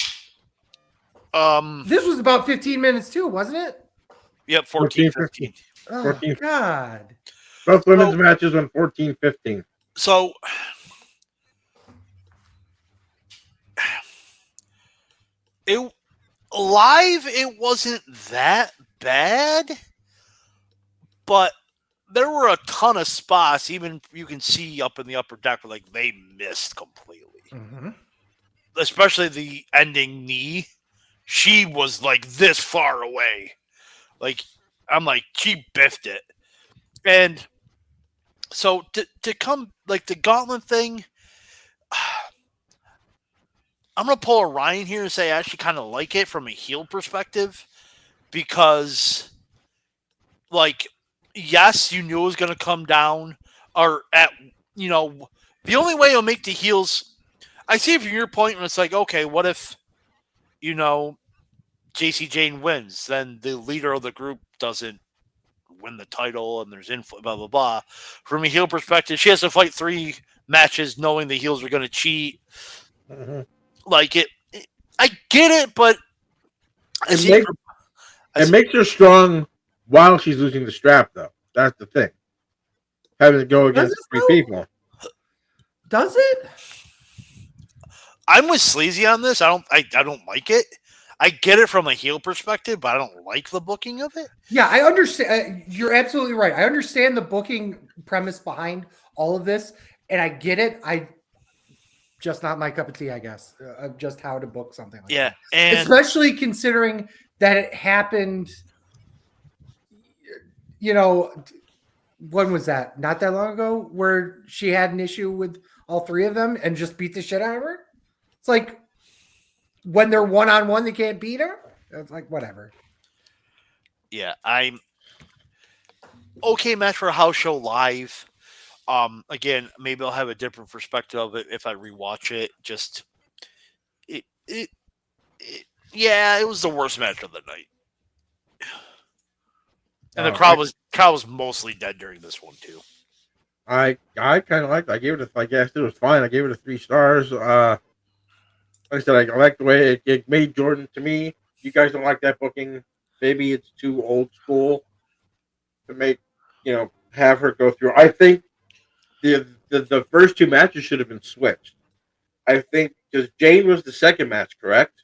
This was about 15 minutes too, wasn't it? Yep, 14, 15. Oh, 14. God. Both women's matches went 14-15. So it wasn't that bad, but there were a ton of spots, even you can see up in the upper deck, where like they missed completely. Mm-hmm. Especially the ending knee. She was like this far away. Like, I'm like, she biffed it. And so to come, like the gauntlet thing, I'm going to pull a Ryan here and say I actually kind of like it from a heel perspective because, like, yes, you knew it was going to come down, or the only way it'll make the heels. I see it from your point when it's like, okay, what if, JC Jane wins, then the leader of the group doesn't win the title and there's blah, blah, blah. From a heel perspective, she has to fight 3 matches knowing the heels are going to cheat. Mm-hmm. Like I get it, but it makes her strong while she's losing the strap, though. That's the thing. Having to go against 3 people. Does it? I'm with Sleazy on this. I don't like it. I get it from a heel perspective, but I don't like the booking of it. Yeah, I understand. You're absolutely right. I understand the booking premise behind all of this, and I get it. Just not my cup of tea, I guess, of just how to book something like that. And especially considering that it happened, when was that? Not that long ago, where she had an issue with all 3 of them and just beat the shit out of her. It's like when they're one-on-one, they can't beat her. It's like, whatever. Yeah, I'm okay match for a house show live. Again, maybe I'll have a different perspective of it if I rewatch it. Just it was the worst match of the night. And the crowd was mostly dead during this one too. I kind of liked it. I gave it I guess it was fine. I gave it 3 stars. Like I said, I like the way it made Jordan to me. You guys don't like that booking. Maybe it's too old school to make, have her go through. I think the first 2 matches should have been switched. I think because Jane was the second match, correct?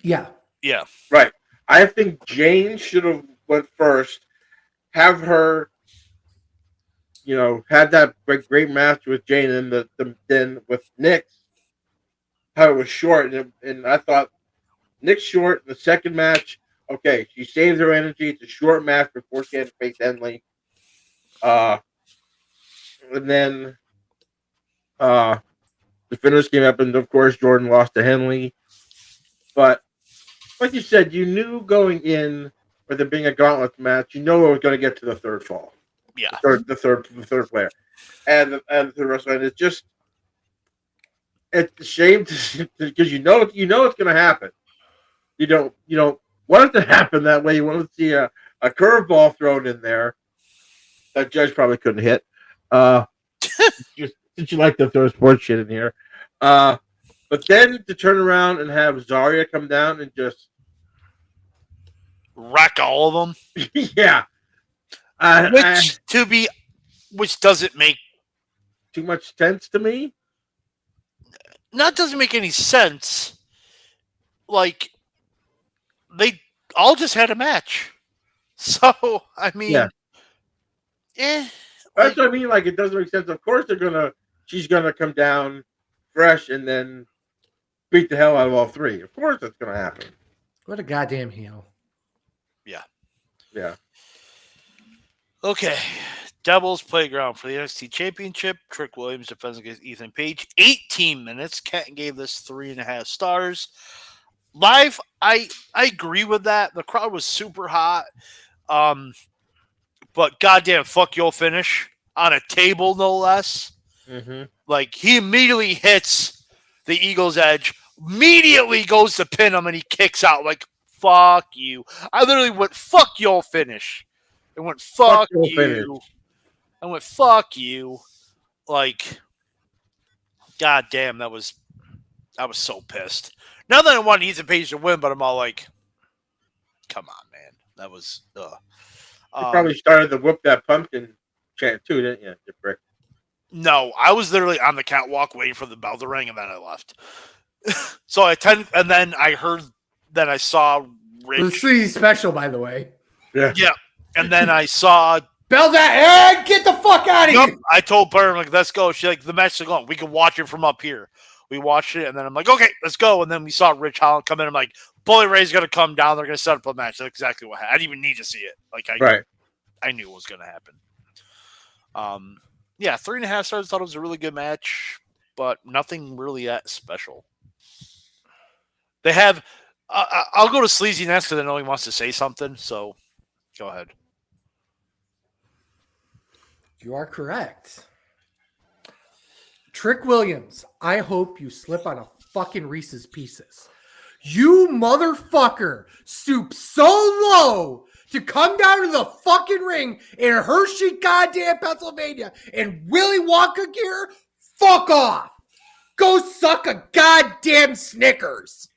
Yeah. Yeah. Right. I think Jane should have went first. Have her, had that great match with Jane, and then with Nick, how it was short, and I thought Nick Short, the second match. Okay, she saves her energy. It's a short match before she had to face Henley. And then the finish came up, and of course Jordan lost to Henley. But like you said, you knew going in with it being a gauntlet match, you know it was going to get to the third fall. Yeah. The third player, and the rest of it. It's a shame because you know it's going to happen. You don't want it to happen that way. You want to see a curveball thrown in there that Judge probably couldn't hit. Just since you like to throw sports shit in here. But then to turn around and have Zarya come down and just wreck all of them. yeah, which doesn't make too much sense to me. Not doesn't make any sense. Like they all just had a match, so I mean, That's what I mean. Like it doesn't make sense. Of course, she's gonna come down fresh and then beat the hell out of all three. Of course, that's gonna happen. What a goddamn heel. Yeah. Okay. Devil's Playground for the NXT Championship. Trick Williams defends against Ethan Page. 18 minutes. Kenton gave this 3.5 stars. Live, I agree with that. The crowd was super hot. But goddamn, fuck your finish on a table, no less. Mm-hmm. Like, he immediately hits the Eagle's Edge, immediately goes to pin him, and he kicks out like, fuck you. I literally went, fuck your finish. It went, fuck you. Finish. I went, fuck you. Like, goddamn, I was so pissed. Not that I wanted Ethan Page to win, but I'm all like, come on, man. That was, You probably started to whoop that pumpkin chant too, didn't you, you prick? No, I was literally on the catwalk waiting for the bell to ring, and then I left. So and then I heard that I saw Rich. It was Sleazy special, by the way. Yeah. And then I saw Bell that, hey, get the fuck out of here. I told her, I'm like, let's go. She's like, the match is going. We can watch it from up here. We watched it, and then I'm like, okay, let's go. And then we saw Rich Holland come in. I'm like, Bully Ray's going to come down. They're going to set up a match. That's exactly what happened. I didn't even need to see it. Like, I knew it was going to happen. 3.5 stars. Thought it was a really good match, but nothing really that special. They have. I'll go to Sleazy next because I know he wants to say something. So, go ahead. You are correct. Trick Williams, I hope you slip on a fucking Reese's Pieces. You motherfucker stooped so low to come down to the fucking ring in Hershey, goddamn Pennsylvania, in Willy Wonka gear. Fuck off. Go suck a goddamn Snickers.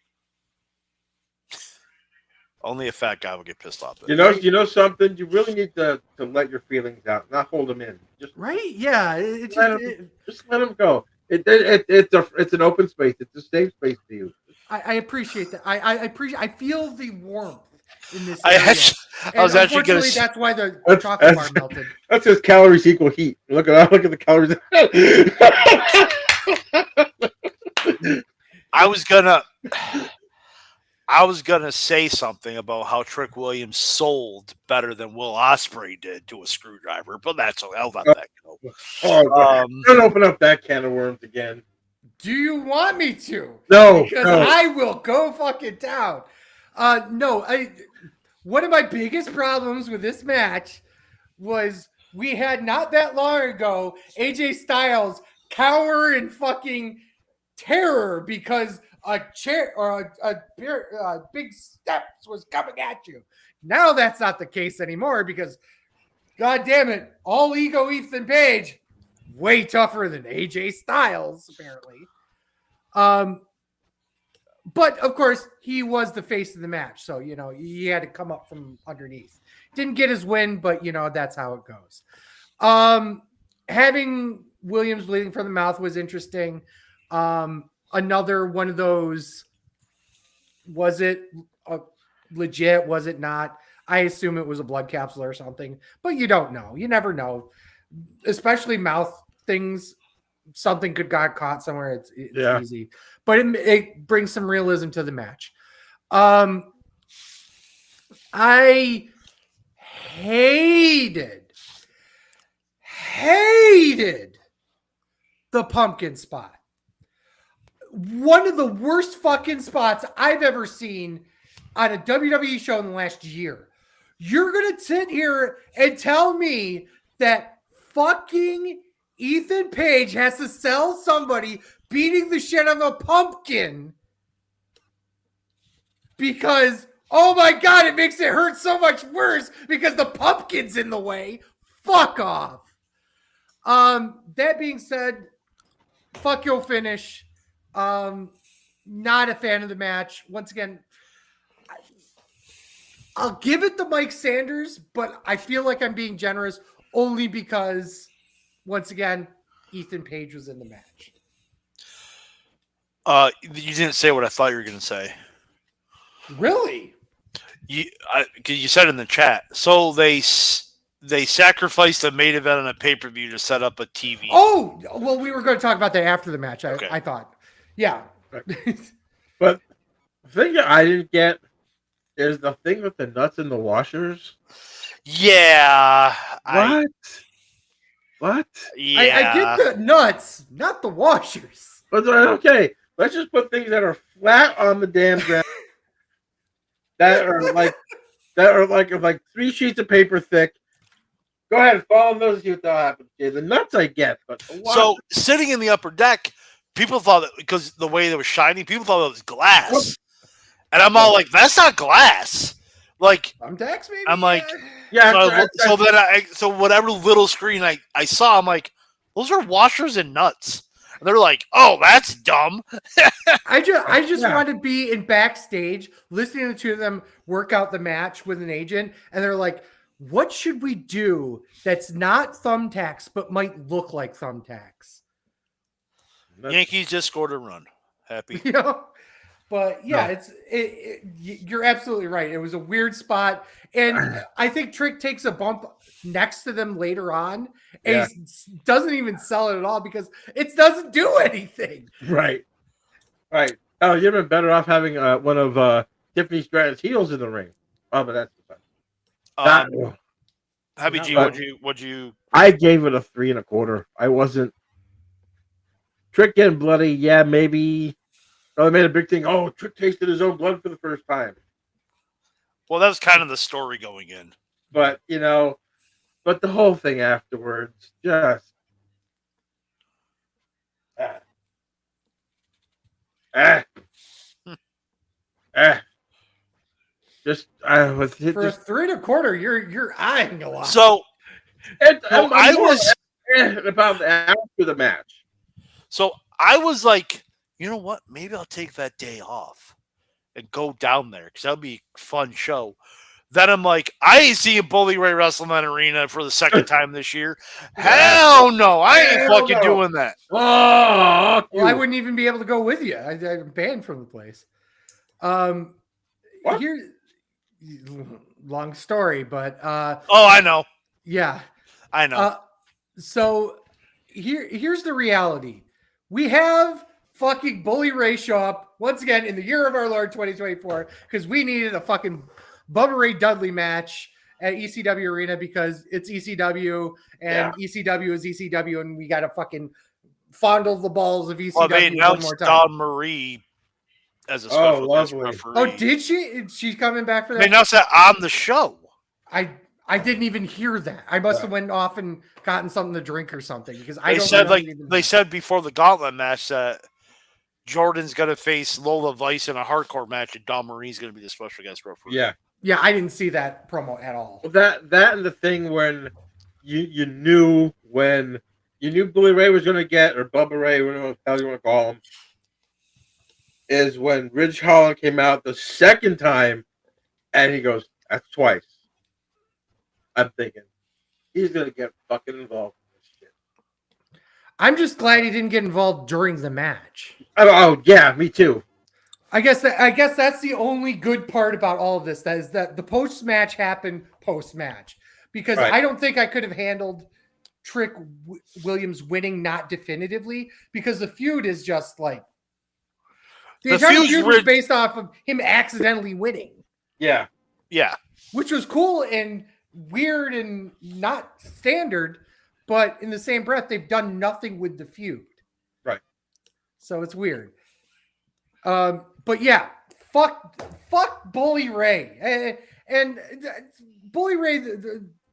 Only a fat guy will get pissed off. You know something? You really need to let your feelings out, not hold them in. Just right? Yeah. Just let them go. It's an open space. It's a safe space to you. I appreciate that. I feel the warmth in this. I was actually going to. That's why the chocolate bar melted. That's because calories equal heat. Look at the calories. I was gonna say something about how Trick Williams sold better than Will Ospreay did to a screwdriver, but that's okay. I'll let that go. Don't open up that can of worms again. Do you want me to? No, because I will go fucking down. One of my biggest problems with this match was we had not that long ago AJ Styles cower in fucking terror because a chair or a big steps was coming at you. Now that's not the case anymore because, god damn it, all ego Ethan Page, way tougher than AJ Styles apparently. But of course he was the face of the match, so he had to come up from underneath. Didn't get his win, but that's how it goes. Having Williams bleeding from the mouth was interesting. Another one of those, was it legit? Was it not? I assume it was a blood capsule or something, but you don't know. You never know, especially mouth things. Something could got caught somewhere. It's easy, but it brings some realism to the match. I hated the pumpkin spot. One of the worst fucking spots I've ever seen on a WWE show in the last year. You're going to sit here and tell me that fucking Ethan Page has to sell somebody beating the shit out of a pumpkin because, oh my God, it makes it hurt so much worse because the pumpkin's in the way. Fuck off. That being said, fuck your finish. Not a fan of the match. Once again, I'll give it to Mike Sanders, but I feel like I'm being generous only because, once again, Ethan Page was in the match. You didn't say what I thought you were going to say. Really? You said in the chat. So they sacrificed a main event on a pay-per-view to set up a TV. Oh, well, we were going to talk about that after the match, Okay. I thought. Yeah. But the thing that I didn't get is the thing with the nuts and the washers. Yeah. What? Yeah. I get the nuts, not the washers. But okay, let's just put things that are flat on the damn ground. that are like 3 sheets of paper thick. Go ahead, follow those, see what that'll happen. Okay, the nuts I get, but the washers, So sitting in the upper deck, people thought that because the way they were shining, people thought it was glass. And I'm all like, that's not glass. Like, Thumbtacks, maybe? I'm like, yeah. so whatever little screen I saw, I'm like, those are washers and nuts. And they're like, oh, that's dumb. I just want to be in backstage listening to the two of them work out the match with an agent, and they're like, what should we do that's not thumbtacks but might look like thumbtacks? Yankees just scored a run. Happy. You know? But yeah, you're absolutely right. It was a weird spot. And I think Trick takes a bump next to them later on. And he doesn't even sell it at all because it doesn't do anything. Right. Oh, you'd have been better off having one of Tiffany Stratton's heels in the ring. Oh, but that's fine. Happy G, what'd you? I gave it a 3 1/4. I wasn't. Trick getting bloody, yeah, maybe. Oh, they made a big thing. Oh, Trick tasted his own blood for the first time. Well, that was kind of the story going in. But, but the whole thing afterwards, just. Just, I was hit for a 3 1/4. You're eyeing a lot. So, I was about after the match. So I was like, you know what? Maybe I'll take that day off and go down there because that'll be a fun show. Then I'm like, I ain't seeing Bully Ray wrestle in that arena for the second time this year. Hell no, I ain't fucking doing that. Oh, well, I wouldn't even be able to go with you. I'm banned from the place. Here, long story, but I know. Yeah, I know. So here's the reality. We have fucking Bully Ray show up once again in the year of our Lord 2024 because we needed a fucking Bubba Ray Dudley match at ECW Arena because it's ECW and ECW is ECW and we got to fucking fondle the balls of ECW one more time. Dawn Marie as a special guest referee. Oh, did she? She's coming back for that? They announced that on the show. I didn't even hear that. I must have went off and gotten something to drink or something because they said before the gauntlet match that Jordan's gonna face Lola Vice in a hardcore match and Dawn Marie's gonna be the special guest referee. Yeah, I didn't see that promo at all. That and the thing when you knew Bully Ray was gonna get, or Bubba Ray, whatever the hell you want to call him, is when Ridge Holland came out the second time and he goes, that's twice. I'm thinking he's gonna get fucking involved in this shit. I'm just glad he didn't get involved during the match. Oh yeah, me too. I guess that's the only good part about all of this. That is that the post match happened post match because I don't think I could have handled Trick Williams winning not definitively because the feud is just like The entire feud was based off of him accidentally winning. Yeah. Yeah. Which was cool and weird and not standard, but in the same breath, they've done nothing with the feud. Right. So it's weird. But yeah, fuck Bully Ray. And Bully Ray,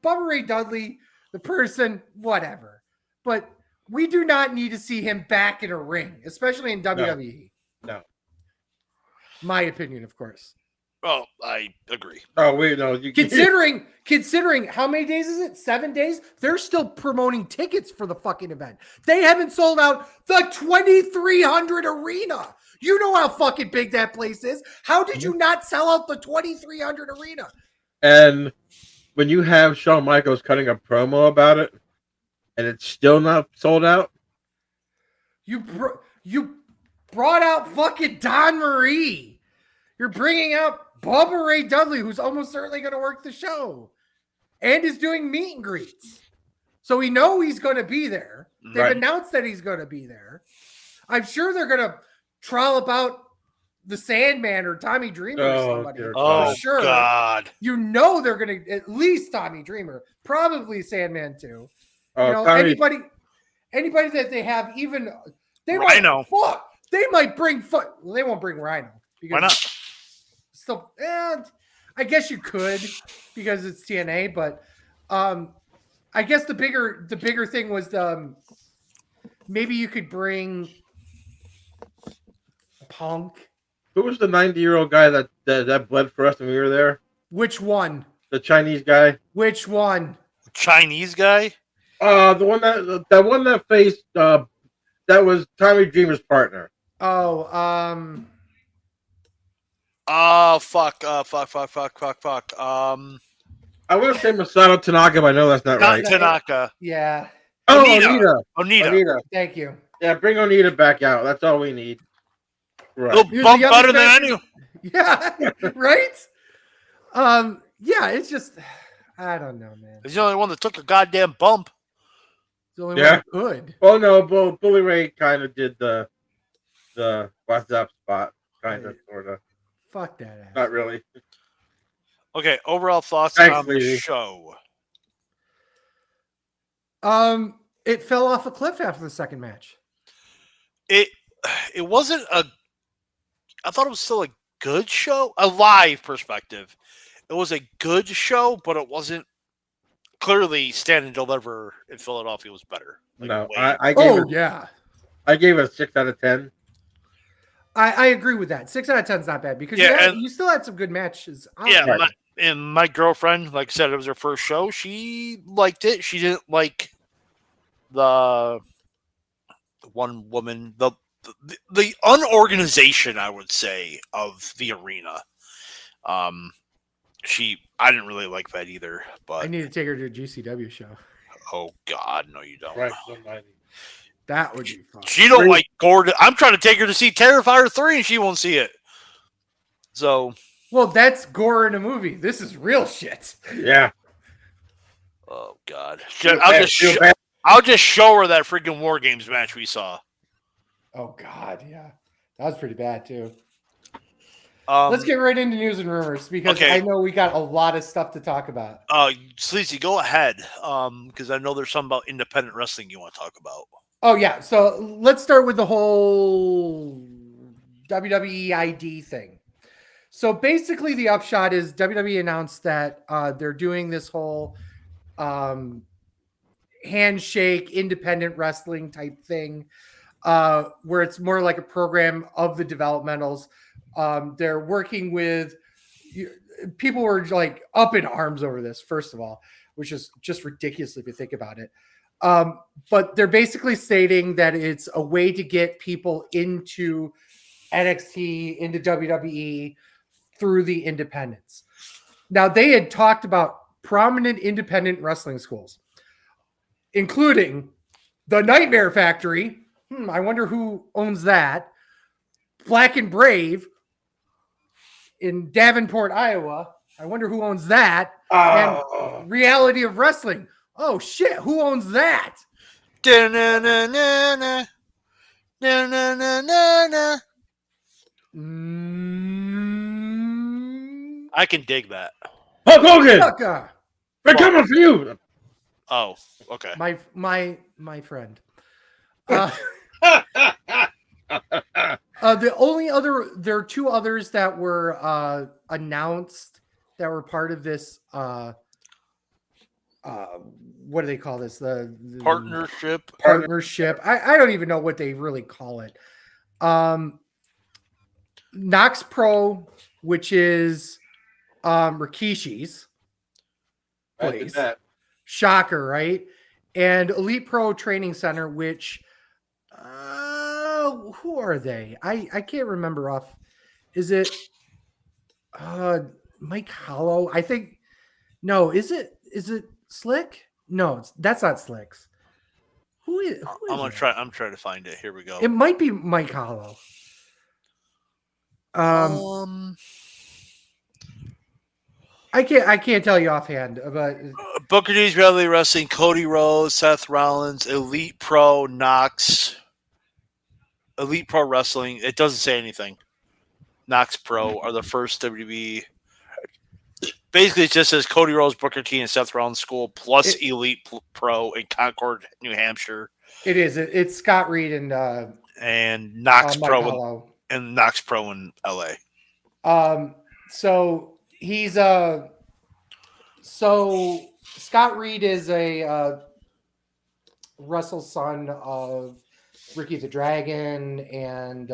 Bubba Ray Dudley, the person, whatever. But we do not need to see him back in a ring, especially in WWE. No. My opinion, of course. Oh, I agree. Oh, wait, no. Considering how many days is it? 7 days? They're still promoting tickets for the fucking event. They haven't sold out the 2,300 arena. You know how fucking big that place is. How did you not sell out the 2,300 arena? And when you have Shawn Michaels cutting a promo about it, and it's still not sold out, you brought out fucking Don Marie. You're bringing out Bubba Ray Dudley, who's almost certainly going to work the show, and is doing meet and greets. So we know he's going to be there. They've announced that he's going to be there. I'm sure they're going to trollop out the Sandman or Tommy Dreamer or somebody. Oh, for sure. God. You know they're going to, at least Tommy Dreamer, probably Sandman too. Anybody that they have, even they Rhino. They might bring they won't bring Rhino. Why not? Still, I guess you could because it's TNA, but I guess the bigger thing was maybe you could bring Punk. Who was the 90-year-old guy that bled for us when we were there? Which one? The Chinese guy. Which one? Chinese guy? The one that faced that was Tommy Dreamer's partner. Oh, fuck. I want to say Masato Tanaka, but I know that's not right. Tanaka. Yeah. Oh, Onita. Thank you. Yeah, bring Onita back out. That's all we need. Right. He'll bump better than anyone. Yeah. Right? Yeah, it's just, I don't know, man. He's the only one that took a goddamn bump. The only one who could. Oh no, Bully Ray kind of did the what's up spot, kind of, sort of. Fuck that ass. Not really. Okay, overall thoughts on the show. It fell off a cliff after the second match. It wasn't I thought it was still a good show. A live perspective. It was a good show, but it wasn't clearly Stand and Deliver in Philadelphia was better. No, I gave it a 6 out of 10. I agree with that. 6 out of 10 is not bad because you still had some good matches. My girlfriend, like I said, it was her first show. She liked it. She didn't like the one woman, the unorganization, I would say, of the arena. I didn't really like that either. But I need to take her to a GCW show. Oh God, no, you don't. Right, that would be fun. She don't like Gordon. I'm trying to take her to see Terrifier 3, and she won't see it. So, well, that's gore in a movie. This is real shit. Yeah. Oh God, I'll just show her that freaking War Games match we saw. Oh God, yeah, that was pretty bad too. Let's get right into news and rumors because I know we got a lot of stuff to talk about. Sleazy, go ahead, because I know there's something about independent wrestling you want to talk about. Oh yeah, so let's start with the whole WWE ID thing. So basically, the upshot is WWE announced that they're doing this whole handshake independent wrestling type thing, where it's more like a program of the developmentals. They're working with people were like up in arms over this, first of all, which is just ridiculous if you think about it. But they're basically stating that it's a way to get people into NXT, into WWE through the independents. Now, they had talked about prominent independent wrestling schools, including the Nightmare Factory. I wonder who owns that. Black and Brave in Davenport, Iowa. I wonder who owns that. And Reality of Wrestling. Oh, shit. Who owns that? I can dig that. Hulk Hogan! Tucker! We're coming for you! Oh, okay. My friend. There are two others that were announced that were part of this. What do they call this? The partnership. I don't even know what they really call it. Nox Pro, which is Rikishi's place. Shocker, right? And Elite Pro Training Center, which who are they? I can't remember off. Is it Mike Hollow? I think no. Is it Slick? No, that's not Slick's. Who is I'm trying to find it. Here we go. It might be Mike Hollow. I can't tell you offhand, but Booker T's Reality Wrestling, Cody Rhodes, Seth Rollins, Elite Pro, Knox, Elite Pro Wrestling. It doesn't say anything. Knox Pro are the first WWE. Basically, it just says Cody Rhodes, Booker T, and Seth Rollins School plus Elite Pro in Concord, New Hampshire. It is. It's Scott Reed and Knox Pro Hollow. and Knox Pro in LA. So he's so Scott Reed is a Russell's son of Ricky the Dragon and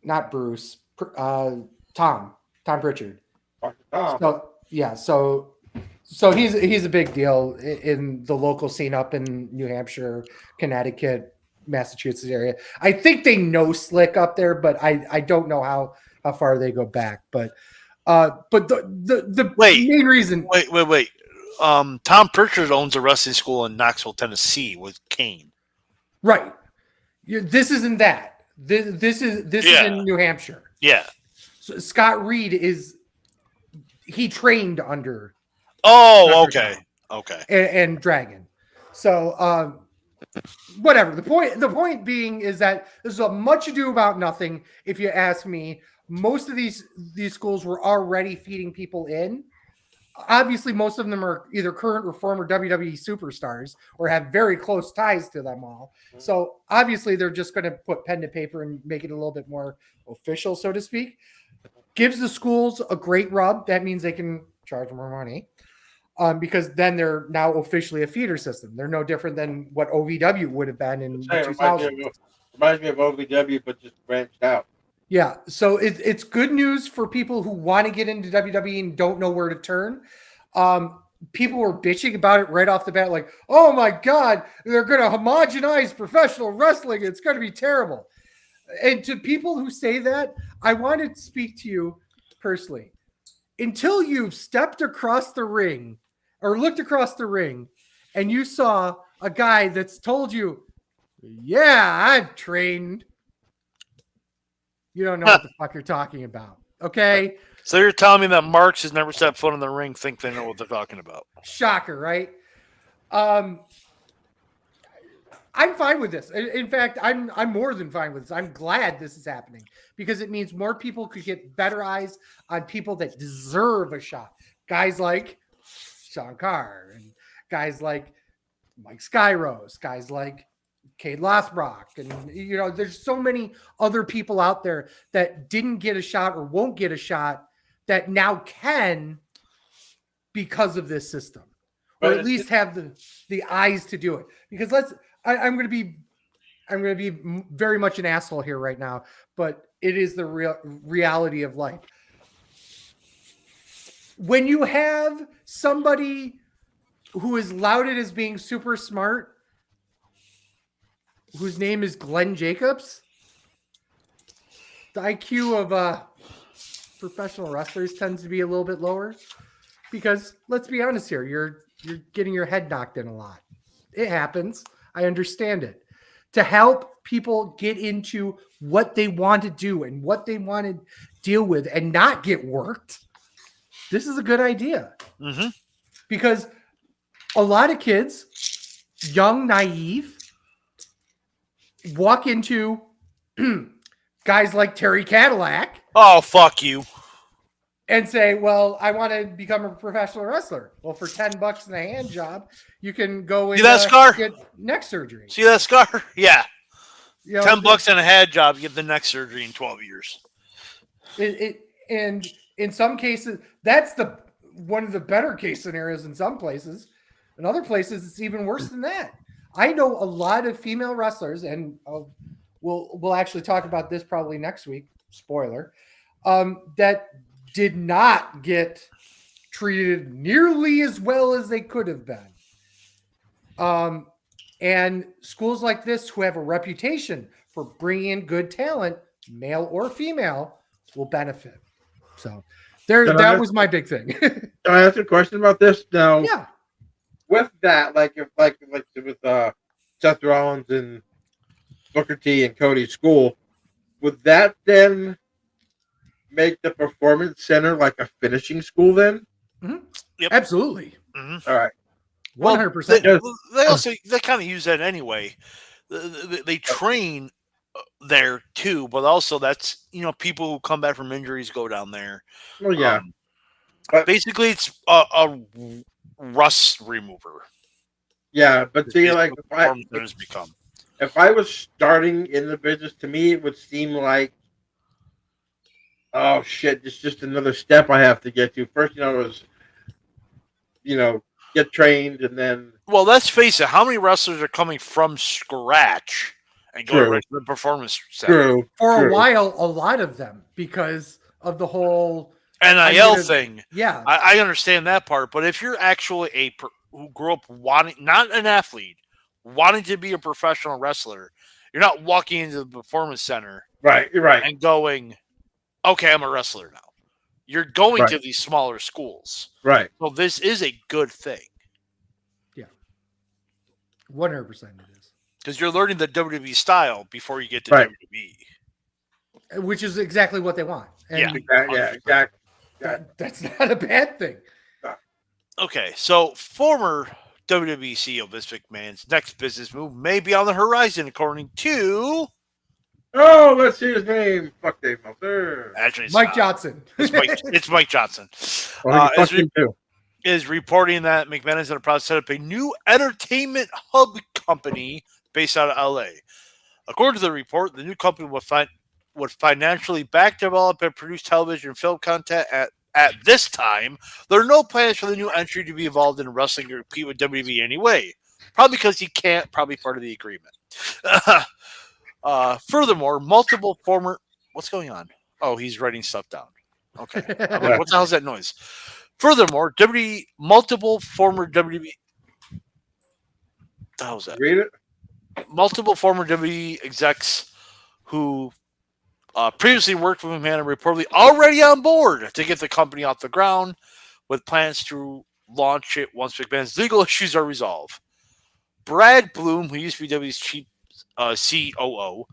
not Bruce, Tom Pritchard. So yeah, so he's a big deal in the local scene up in New Hampshire, Connecticut, Massachusetts area. I think they know Slick up there, but I don't know how far they go back. But the main reason. Wait. Tom Pritchard owns a wrestling school in Knoxville, Tennessee, with Kane. Right. This isn't that. This is in New Hampshire. Yeah. So Scott Reed he trained under. Oh, okay. Okay. And Dragon. So whatever. The point being is that this is a much ado about nothing. If you ask me, most of these schools were already feeding people in. Obviously, most of them are either current or former WWE superstars or have very close ties to them all. So obviously, they're just going to put pen to paper and make it a little bit more official, so to speak. Gives the schools a great rub. That means they can charge more money because then they're now officially a feeder system. They're no different than what OVW would have been in the 2000s. Reminds me of OVW, but just branched out. Yeah, so it's good news for people who want to get into WWE and don't know where to turn. People were bitching about it right off the bat, like, oh my God, they're going to homogenize professional wrestling. It's going to be terrible. And to people who say that, I want to speak to you personally. Until you've stepped across the ring or looked across the ring and you saw a guy that's told you, yeah, I've trained. You don't know what the fuck you're talking about. Okay? So you're telling me that Marks has never stepped foot in the ring, think they know what they're talking about. Shocker, right? I'm fine with this. In fact, I'm more than fine with this. I'm glad this is happening because it means more people could get better eyes on people that deserve a shot. Guys like Sean Carr and guys like Mike Skyrose, guys like Cade Lothbrock, and there's so many other people out there that didn't get a shot or won't get a shot that now can because of this system, or at least have the eyes to do it. Because I'm going to be very much an asshole here right now, but it is the reality of life. When you have somebody who is lauded as being super smart, whose name is Glenn Jacobs, the IQ of professional wrestlers tends to be a little bit lower because, let's be honest here, you're getting your head knocked in a lot. It happens. I understand it. To help people get into what they want to do and what they want to deal with and not get worked, this is a good idea. Mm-hmm. Because a lot of kids, young, naive, walk into guys like Terry Cadillac Oh, fuck you. and say, well, I want to become a professional wrestler. Well, for $10 and a hand job, you can go and See that scar? get neck surgery. See that scar? Yeah. You know, $10 and a head job, you get the neck surgery in 12 years. And in some cases, that's one of the better case scenarios in some places. In other places, it's even worse than that. I know a lot of female wrestlers, and we'll actually talk about this probably next week. Spoiler, that did not get treated nearly as well as they could have been. And schools like this, who have a reputation for bringing in good talent, male or female, will benefit. So that was my big thing. Can I ask a question about this? Now, Yeah. With that, like with Seth Rollins and Booker T and Cody's school, would that then make the Performance Center like a finishing school then? Mm-hmm. Yep. Absolutely. Mm-hmm. All right. 100%. They kind of use that anyway. They train there too, but also that's, people who come back from injuries go down there. Well, yeah. Basically, it's a rust remover. Yeah, but see, like if I was starting in the business, to me it would seem like, oh shit, it's just another step I have to get to. First, get trained and then. Well, let's face it. How many wrestlers are coming from scratch and going right to the Performance Center? For a while, a lot of them, because of the whole NIL thing. Yeah, I understand that part, but if you're actually who grew up wanting, not an athlete, wanting to be a professional wrestler, you're not walking into the Performance Center, right, and going, okay, I'm a wrestler now. You're going to these smaller schools, right? So this is a good thing. Yeah, 100% it is, because you're learning the WWE style before you get to WWE, which is exactly what they want. And exactly. That's not a bad thing. Okay, so former WWE CEO Vince McMahon's next business move may be on the horizon, according to. Oh, let's see his name. Fuck Dave Meltzer. Actually, it's Mike Johnson. It's Mike Johnson. Is reporting that McMahon is in the process to set up a new entertainment hub company based out of LA. According to the report, the new company would financially back, develop, and produce television and film content at this time. There are no plans for the new entry to be involved in wrestling or compete with WWE anyway. Probably because he can't, probably part of the agreement. Furthermore, multiple former... What's going on? Oh, he's writing stuff down. Okay. I'm like, what the hell is that noise? Furthermore, multiple former WWE... What the hell is that? Read it. Multiple former WWE execs who previously worked with McMahon are reportedly already on board to get the company off the ground, with plans to launch it once McMahon's legal issues are resolved. Brad Bloom, who used to be WWE's chief COO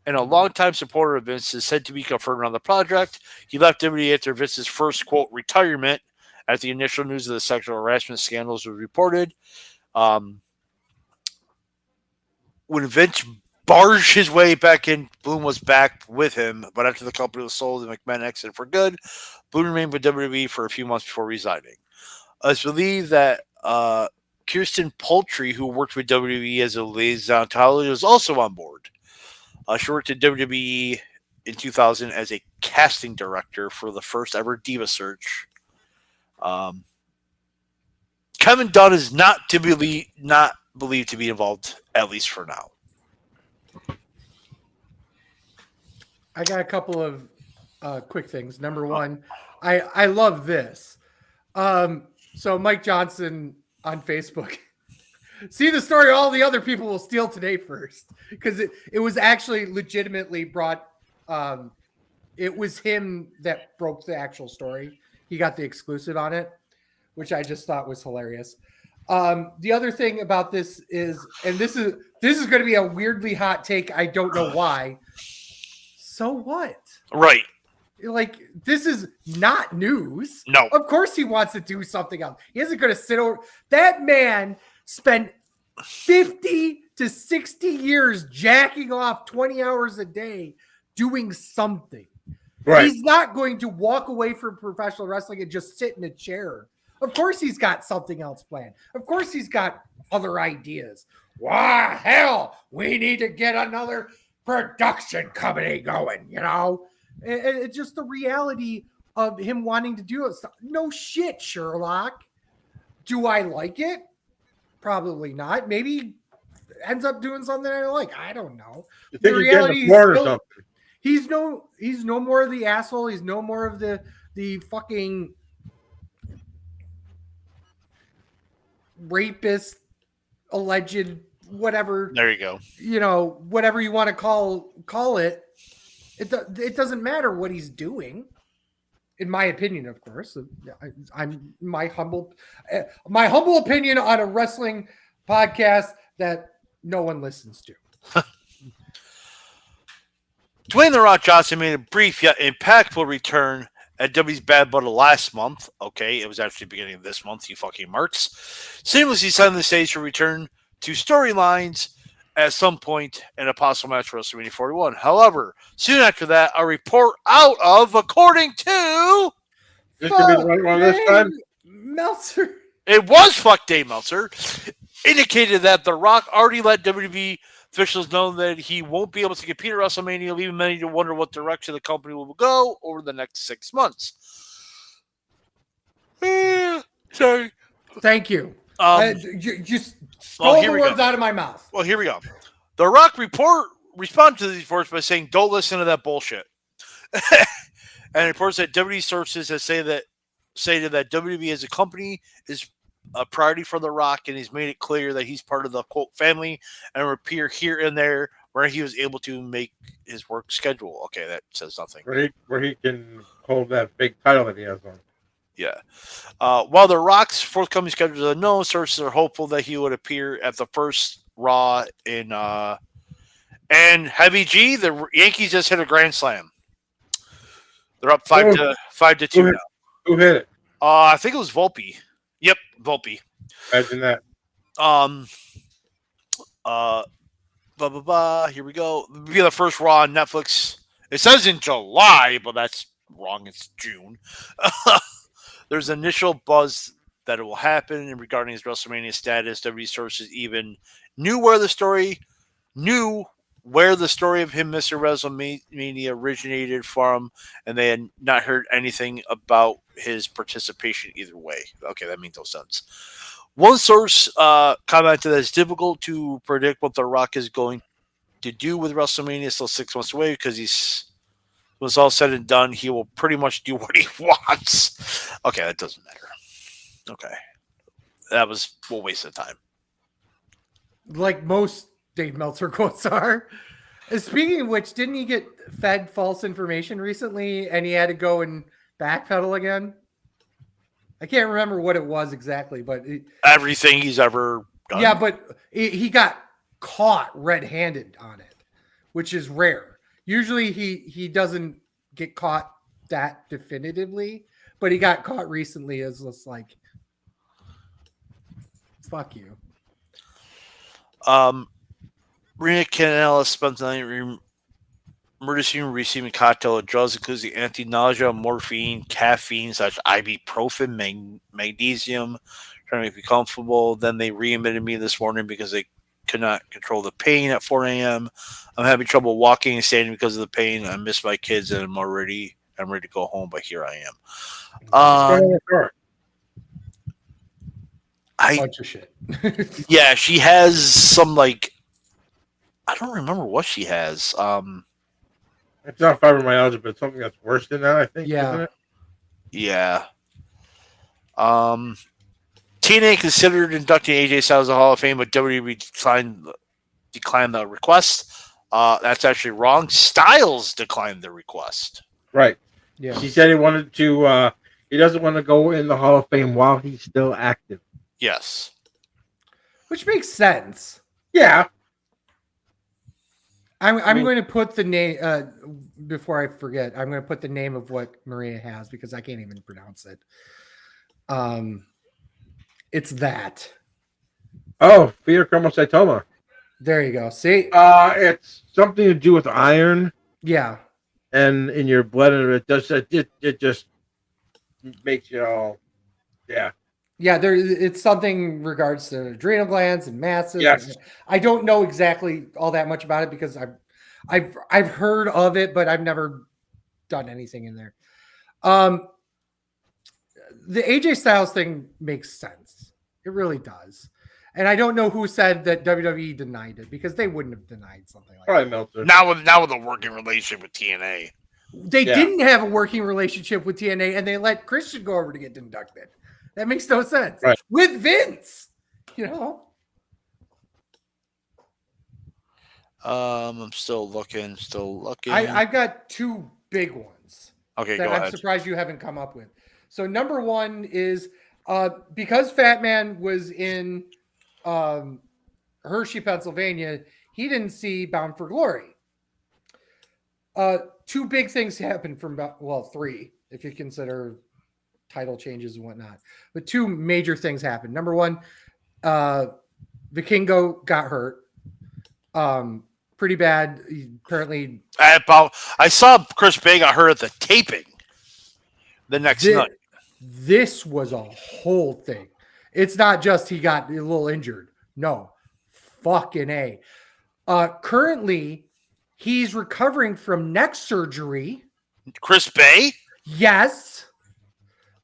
and a longtime supporter of Vince, is said to be confirmed on the project. He left WWE after Vince's first, quote, retirement, as the initial news of the sexual harassment scandals was reported. When Vince barged his way back in, Bloom was back with him, but after the company was sold and McMahon exited for good, Bloom remained with WWE for a few months before resigning. It's believed that Kirsten Poultry, who worked with WWE as a liaison talent, was also on board. She worked at WWE in 2000 as a casting director for the first ever Diva Search. Kevin Dunn is not believed to be involved, at least for now. I got a couple of quick things. Number one, I love this. So Mike Johnson on Facebook. See the story all the other people will steal today first, because it was actually legitimately brought. It was him that broke the actual story. He got the exclusive on it, which I just thought was hilarious. The other thing about this is, and this is going to be a weirdly hot take. I don't know why. So what? Right. Like, this is not news. No. Of course he wants to do something else. He isn't going to sit over. That man spent 50 to 60 years jacking off 20 hours a day doing something. Right. He's not going to walk away from professional wrestling and just sit in a chair. Of course he's got something else planned. Of course he's got other ideas. Why, hell, we need to get another production company going, you know? And it's just the reality of him wanting to do it. No shit, Sherlock. Do I like it? Probably not. Maybe ends up doing something I like. I don't know. You think he's getting a porn or something? He's no more of the asshole. He's no more of the fucking rapist, alleged, whatever. There you go. You know, whatever you want to call it. It doesn't matter what he's doing, in my opinion, of course. I'm my humble opinion on a wrestling podcast that no one listens to. Dwayne "The Rock" Johnson made a brief yet impactful return at WWE's Bad Blood last month. Okay, it was actually beginning of this month, you fucking marks. Seamlessly signed the stage to return to storylines at some point in a possible match for WrestleMania 41. However, soon after that, a report out of, according to... This could be the right one this time? Meltzer. It was fuck Dave Meltzer. Indicated that The Rock already let WWE officials know that he won't be able to compete at WrestleMania, leaving many to wonder what direction the company will go over the next 6 months. Sorry. Thank you. Just stole the words out of my mouth. Well, here we go. The Rock responded to these reports by saying, "Don't listen to that bullshit." And reports that WWE sources have stated that WWE as a company is a priority for The Rock, and he's made it clear that he's part of the quote family and will appear here and there where he was able to make his work schedule. Okay, that says nothing. Where he can hold that big title that he has on. Yeah. While The Rock's forthcoming schedule is unknown, sources are hopeful that he would appear at the first Raw in and Heavy G. The Yankees just hit a grand slam. They're up 5-2 now. Who hit it? I think it was Volpe. Yep, Volpe. Imagine that. Here we go. It'll be the first Raw on Netflix. It says in July, but that's wrong. It's June. There's initial buzz that it will happen, and regarding his WrestleMania status, WWE sources even knew where the story of him missing WrestleMania originated from, and they had not heard anything about his participation either way. Okay, that makes no sense. One source commented that it's difficult to predict what The Rock is going to do with WrestleMania, still 6 months away, because when it's all said and done, he will pretty much do what he wants. Okay, that doesn't matter. Okay. That was a waste of time. Like most Dave Meltzer quotes are. Speaking of which, didn't he get fed false information recently and he had to go and backpedal again? I can't remember what it was exactly, but everything he's ever done. Yeah, but he got caught red-handed on it, which is rare. Usually he doesn't get caught that definitively, but he got caught recently as just like, fuck you. Rena Canella spent the night emergency room receiving cocktail of drugs, including anti-nausea, morphine, caffeine, such ibuprofen, magnesium, trying to make me comfortable. Then they readmitted me this morning because they could not control the pain at 4 a.m. I'm having trouble walking and standing because of the pain. I miss my kids and I'm ready to go home, but here I am. Bunch of shit. Yeah, she has some I don't remember what she has. It's not fibromyalgia, but something that's worse than that, I think. Yeah. Isn't it? Yeah. TNA considered inducting AJ Styles in the Hall of Fame, but WWE declined the request. That's actually wrong. Styles declined the request. Right. Yeah. He said he wanted to. He doesn't want to go in the Hall of Fame while he's still active. Yes. Which makes sense. Yeah. I'm going to put the name before I forget. I'm going to put the name of what Maria has because I can't even pronounce it. It's that. Oh, pheochromocytoma. There you go. See? It's something to do with iron Yeah. and in your blood, and it just makes you all yeah. Yeah, it's something in regards to adrenal glands and masses. Yes. I don't know exactly all that much about it because I've heard of it, but I've never done anything in there. The AJ Styles thing makes sense. It really does. And I don't know who said that WWE denied it because they wouldn't have denied something like Probably that. Meltzer. Now with a working relationship with TNA. They Yeah. didn't have a working relationship with TNA and they let Christian go over to get inducted. That makes no sense. Right. With Vince, you know? I'm still looking. I've got two big ones Okay, that go I'm ahead. surprised you haven't come up with. So number one is because Fatman was in Hershey, Pennsylvania, he didn't see Bound for Glory. Two big things happened from three, if you consider title changes and whatnot. But two major things happened. Number one, Vikingo got hurt. Pretty bad. Apparently, I saw Chris Bay got hurt at the taping the next night. This was a whole thing. It's not just he got a little injured. No, fucking A. Currently, he's recovering from neck surgery. Chris Bay? Yes.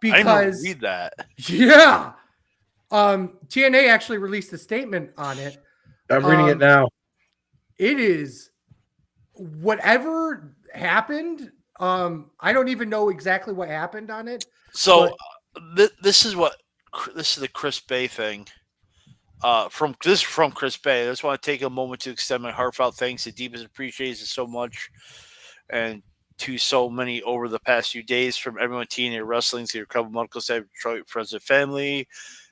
I didn't Because read that. Yeah. TNA actually released a statement on it. I'm reading it now. It is whatever happened. I don't even know exactly what happened on it. So this is the Chris Bay thing. From Chris Bay. I just want to take a moment to extend my heartfelt thanks and deepest appreciation so much, and to so many over the past few days from everyone TNA Wrestling to your couple medical staff, Detroit friends and family.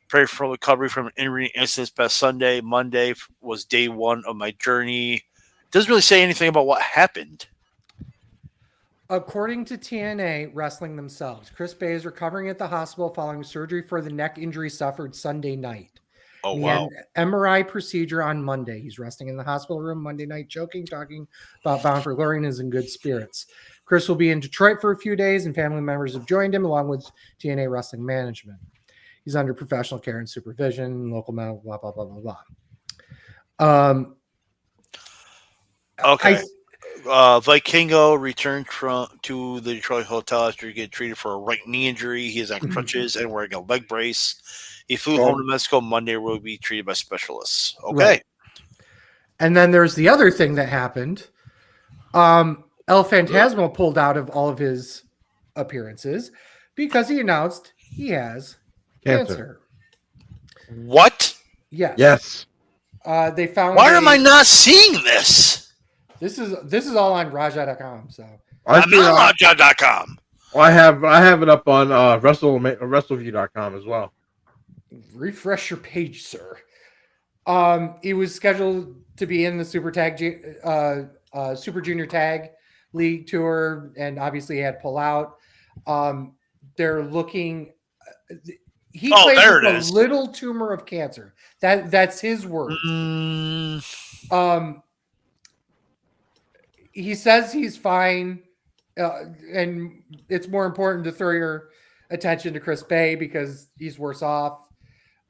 Pray for recovery from an injury incident past Sunday. Monday was day one of my journey. Doesn't really say anything about what happened. According to TNA Wrestling themselves, Chris Bay is recovering at the hospital following surgery for the neck injury suffered Sunday night. Oh, He wow. had an MRI procedure on Monday. He's resting in the hospital room Monday night, joking, talking about Bound for Glory and is in good spirits. Chris will be in Detroit for a few days, and family members have joined him along with TNA Wrestling Management. He's under professional care and supervision, local medical, blah, blah, blah, blah, blah. Okay. Vikingo returned to the Detroit hotel after he get treated for a right knee injury. He is on crutches and wearing a leg brace. He flew home to Mexico Monday, where he will be treated by specialists. Okay. Right. And then there's the other thing that happened. El Phantasmo pulled out of all of his appearances because he announced he has cancer. What? Yes. Yes. They found. Why am I not seeing this? This is all on Raja.com. So I'm not Raja.com. I have it up on WrestleView.com as well. refresh your page, sir. He was scheduled to be in the Super Junior Tag League tour, and obviously he had to pull out. They're looking. He claims it's a little tumor of cancer. That's his word. He says he's fine, and it's more important to throw your attention to Chris Bay because he's worse off.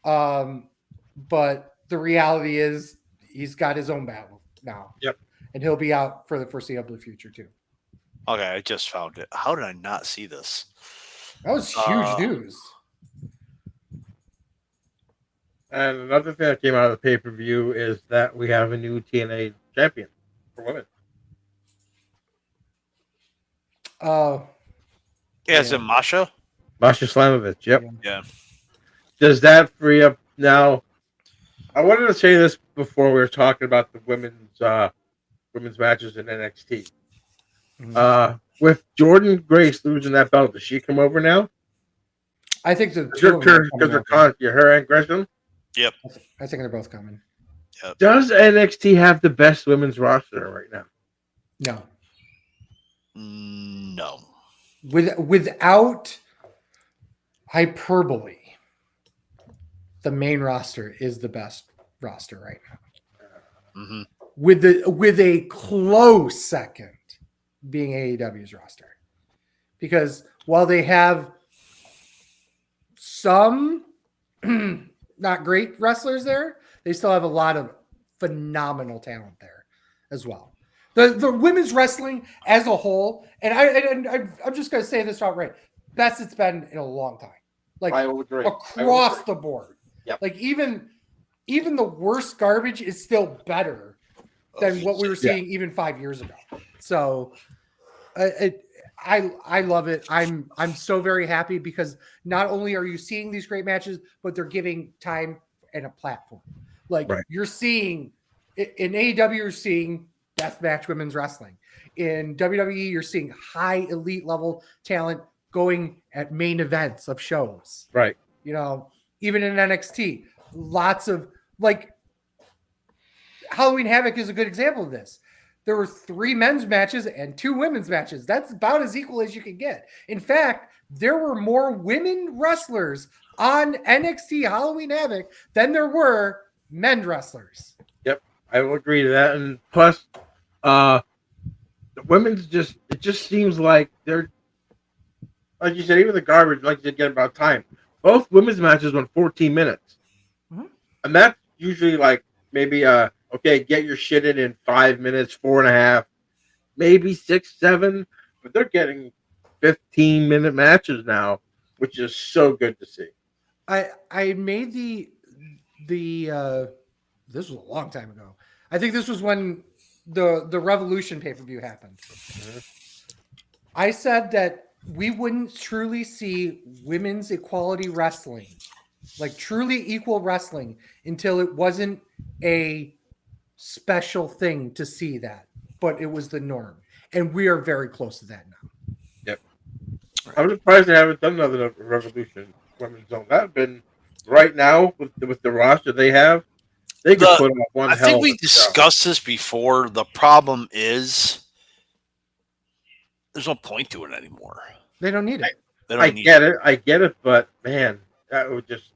But the reality is he's got his own battle now. Yep. And he'll be out for the foreseeable future too. Okay, I just found it. How did I not see this? That was huge news. And another thing that came out of the pay-per-view is that we have a new TNA champion for women. Is it Masha? Masha Slamovich, yep. Yeah. Does that free up now? I wanted to say this before we were talking about the women's matches in NXT. Mm-hmm. With Jordan Grace losing that belt, does she come over now? I think the her and Gresham. Yep. I think they're both coming. Yep. Does NXT have the best women's roster right now? No. No. Without hyperbole, the main roster is the best roster right now. Mm-hmm. With a close second being AEW's roster. Because while they have some not great wrestlers there, they still have a lot of phenomenal talent there as well. The women's wrestling as a whole, and I'm just going to say this outright, best it's been in a long time. Like I would agree. across the board. Yep. Like even the worst garbage is still better than what we were seeing even 5 years ago. So I love it. I'm so very happy because not only are you seeing these great matches, but they're giving time and a platform. Like you're seeing in AEW, you're seeing deathmatch women's wrestling. In WWE, you're seeing high elite level talent going at main events of shows. Right. You know, even in NXT, lots of like Halloween Havoc is a good example of this. There were 3 men's matches and 2 women's matches. That's about as equal as you can get. In fact, there were more women wrestlers on NXT Halloween Havoc than there were men wrestlers. Yep, I will agree to that. And plus, the women's it just seems like they're, like you said, even the garbage, like you get about time. Both women's matches went 14 minutes. Mm-hmm. And that's usually like maybe okay, get your shit in 5 minutes, 4.5, maybe 6, 7, but they're getting 15-minute matches now, which is so good to see. I made the this was a long time ago. I think this was when the Revolution pay-per-view happened. Mm-hmm. I said that we wouldn't truly see women's equality wrestling, like truly equal wrestling, until it wasn't a special thing to see that, but it was the norm, and we are very close to that now. Yep. I'm surprised they haven't done another Revolution Women's Zone. That'd been right now with the roster they have. They could put up one. I think we discussed this before. The problem is there's no point to it anymore. They don't need it. I get it, but man, that would just.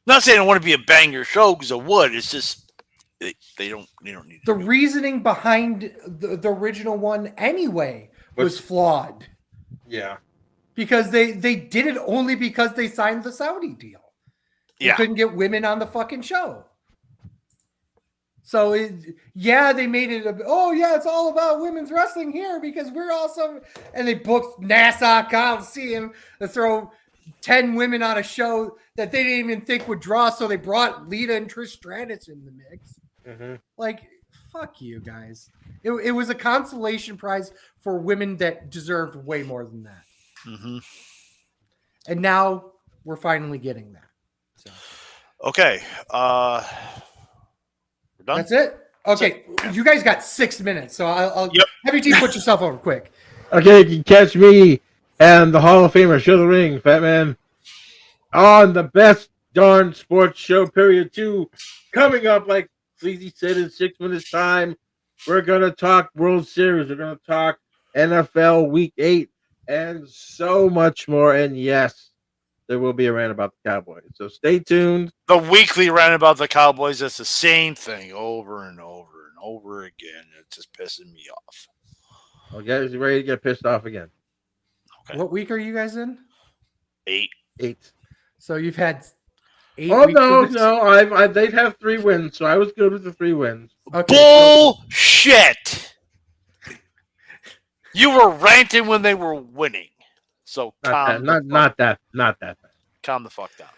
Not saying I want to be a banger show because it would. It's just they don't need the reasoning behind the original one anyway was flawed. Yeah, because they did it only because they signed the Saudi deal. You couldn't get women on the fucking show. So they made it. It's all about women's wrestling here because we're awesome. And they booked Nassau Coliseum to throw 10 women on a show that they didn't even think would draw. So they brought Lita and Trish Stratus in the mix. Mm-hmm. Like, fuck you guys. It was a consolation prize for women that deserved way more than that. Mm-hmm. And now we're finally getting that. So. Okay. We're done? That's it? Okay. You guys got 6 minutes. So I'll have your team put yourself over quick. Okay, you can catch me and the Hall of Famer, Show the Ring, Fatman, on the best darn sports show, period 2. Coming up, like Sleazy said, in 6 minutes' time, we're going to talk World Series. We're going to talk NFL Week 8 and so much more. And yes, there will be a rant about the Cowboys. So stay tuned. The weekly rant about the Cowboys, it's the same thing over and over and over again. It's just pissing me off. Okay, is you ready to get pissed off again? Okay. What week are you guys in? 8. So you've had 8 Oh, weeks. no. They'd have 3 wins, so I was good with the 3 wins. Okay, bullshit! You were ranting when they were winning. So not that bad. Calm the fuck down.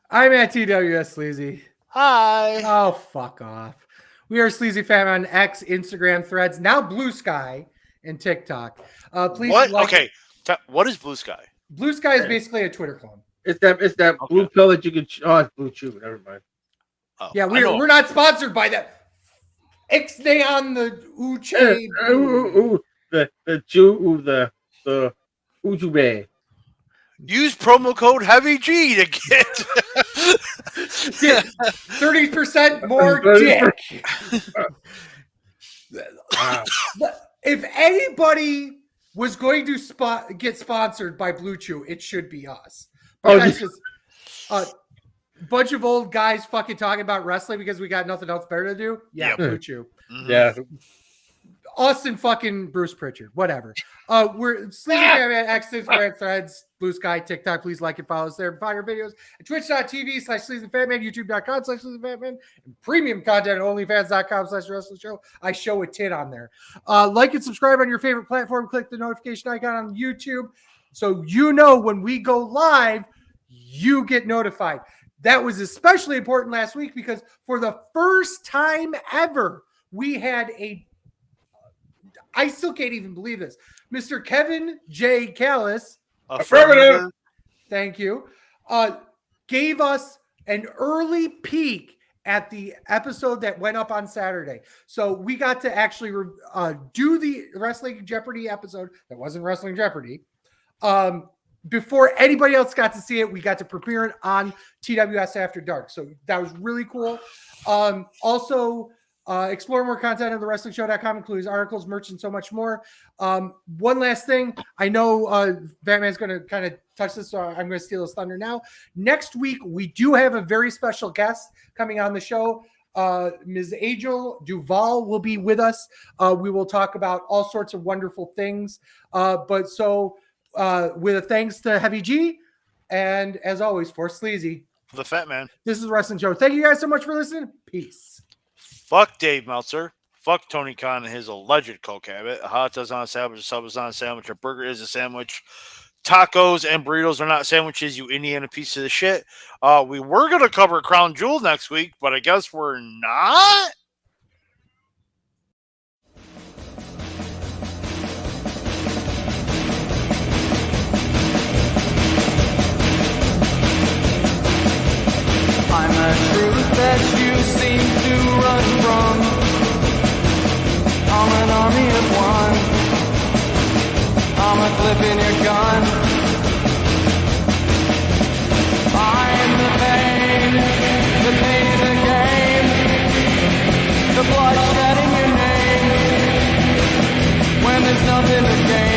I'm at TWS Sleazy. Hi. Oh, fuck off. We are Sleazy Fam on X, Instagram, Threads, now Blue Sky, and TikTok. Please. What? Okay. What is Blue Sky? Blue Sky is basically a Twitter clone. It's that blue pill that you can. Oh, it's Blue Chew. Never mind. Oh, yeah, we're not sponsored by that. Ixnay on the Uche. The Chew, the Ujube. Use promo code Heavy G to get 30% more dick. If anybody was going to get sponsored by Blue Chew, it should be us. But that's just bunch of old guys fucking talking about wrestling because we got nothing else better to do. Yeah, Yep. Blue Chew. Yeah. Austin fucking Bruce Pritchard, whatever. We're Sleazy Fatman, X, Instagram, Threads, Blue Sky, TikTok. Please like and follow us there. Find our videos at twitch.tv/SleazyFatman, youtube.com/SleazyFatman, and premium content at onlyfans.com/wrestling show. I show a tit on there. Like and subscribe on your favorite platform. Click the notification icon on YouTube so you know when we go live, you get notified. That was especially important last week because for the first time ever, we had I still can't even believe this. Mr. Kevin J. Callis, Affirmative. thank you, gave us an early peek at the episode that went up on Saturday. So we got to actually do the Wrestling Jeopardy episode that wasn't Wrestling Jeopardy. Before anybody else got to see it, we got to premiere it on TWS After Dark. So that was really cool. Also, explore more content on thewrestlingshow.com, including articles, merch, and so much more. One last thing. I know Batman's going to kind of touch this, so I'm going to steal his thunder now. Next week, we do have a very special guest coming on the show. Ms. Angel Duval will be with us. We will talk about all sorts of wonderful things. With a thanks to Heavy G, and as always, for Sleazy, The Fat Man. this is the Wrestling Show. Thank you guys so much for listening. Peace. Fuck Dave Meltzer. Fuck Tony Khan and his alleged coke habit. A hot dog's on a sandwich, a sub is on a sandwich, a burger is a sandwich. Tacos and burritos are not sandwiches, you Indiana piece of shit. We were going to cover Crown Jewel next week, but I guess we're not. I'm a truth that you seem to run from. I'm an army of one. I'm a clip in your gun. I'm the pain in the game. The bloodshed in your name. When there's nothing to gain.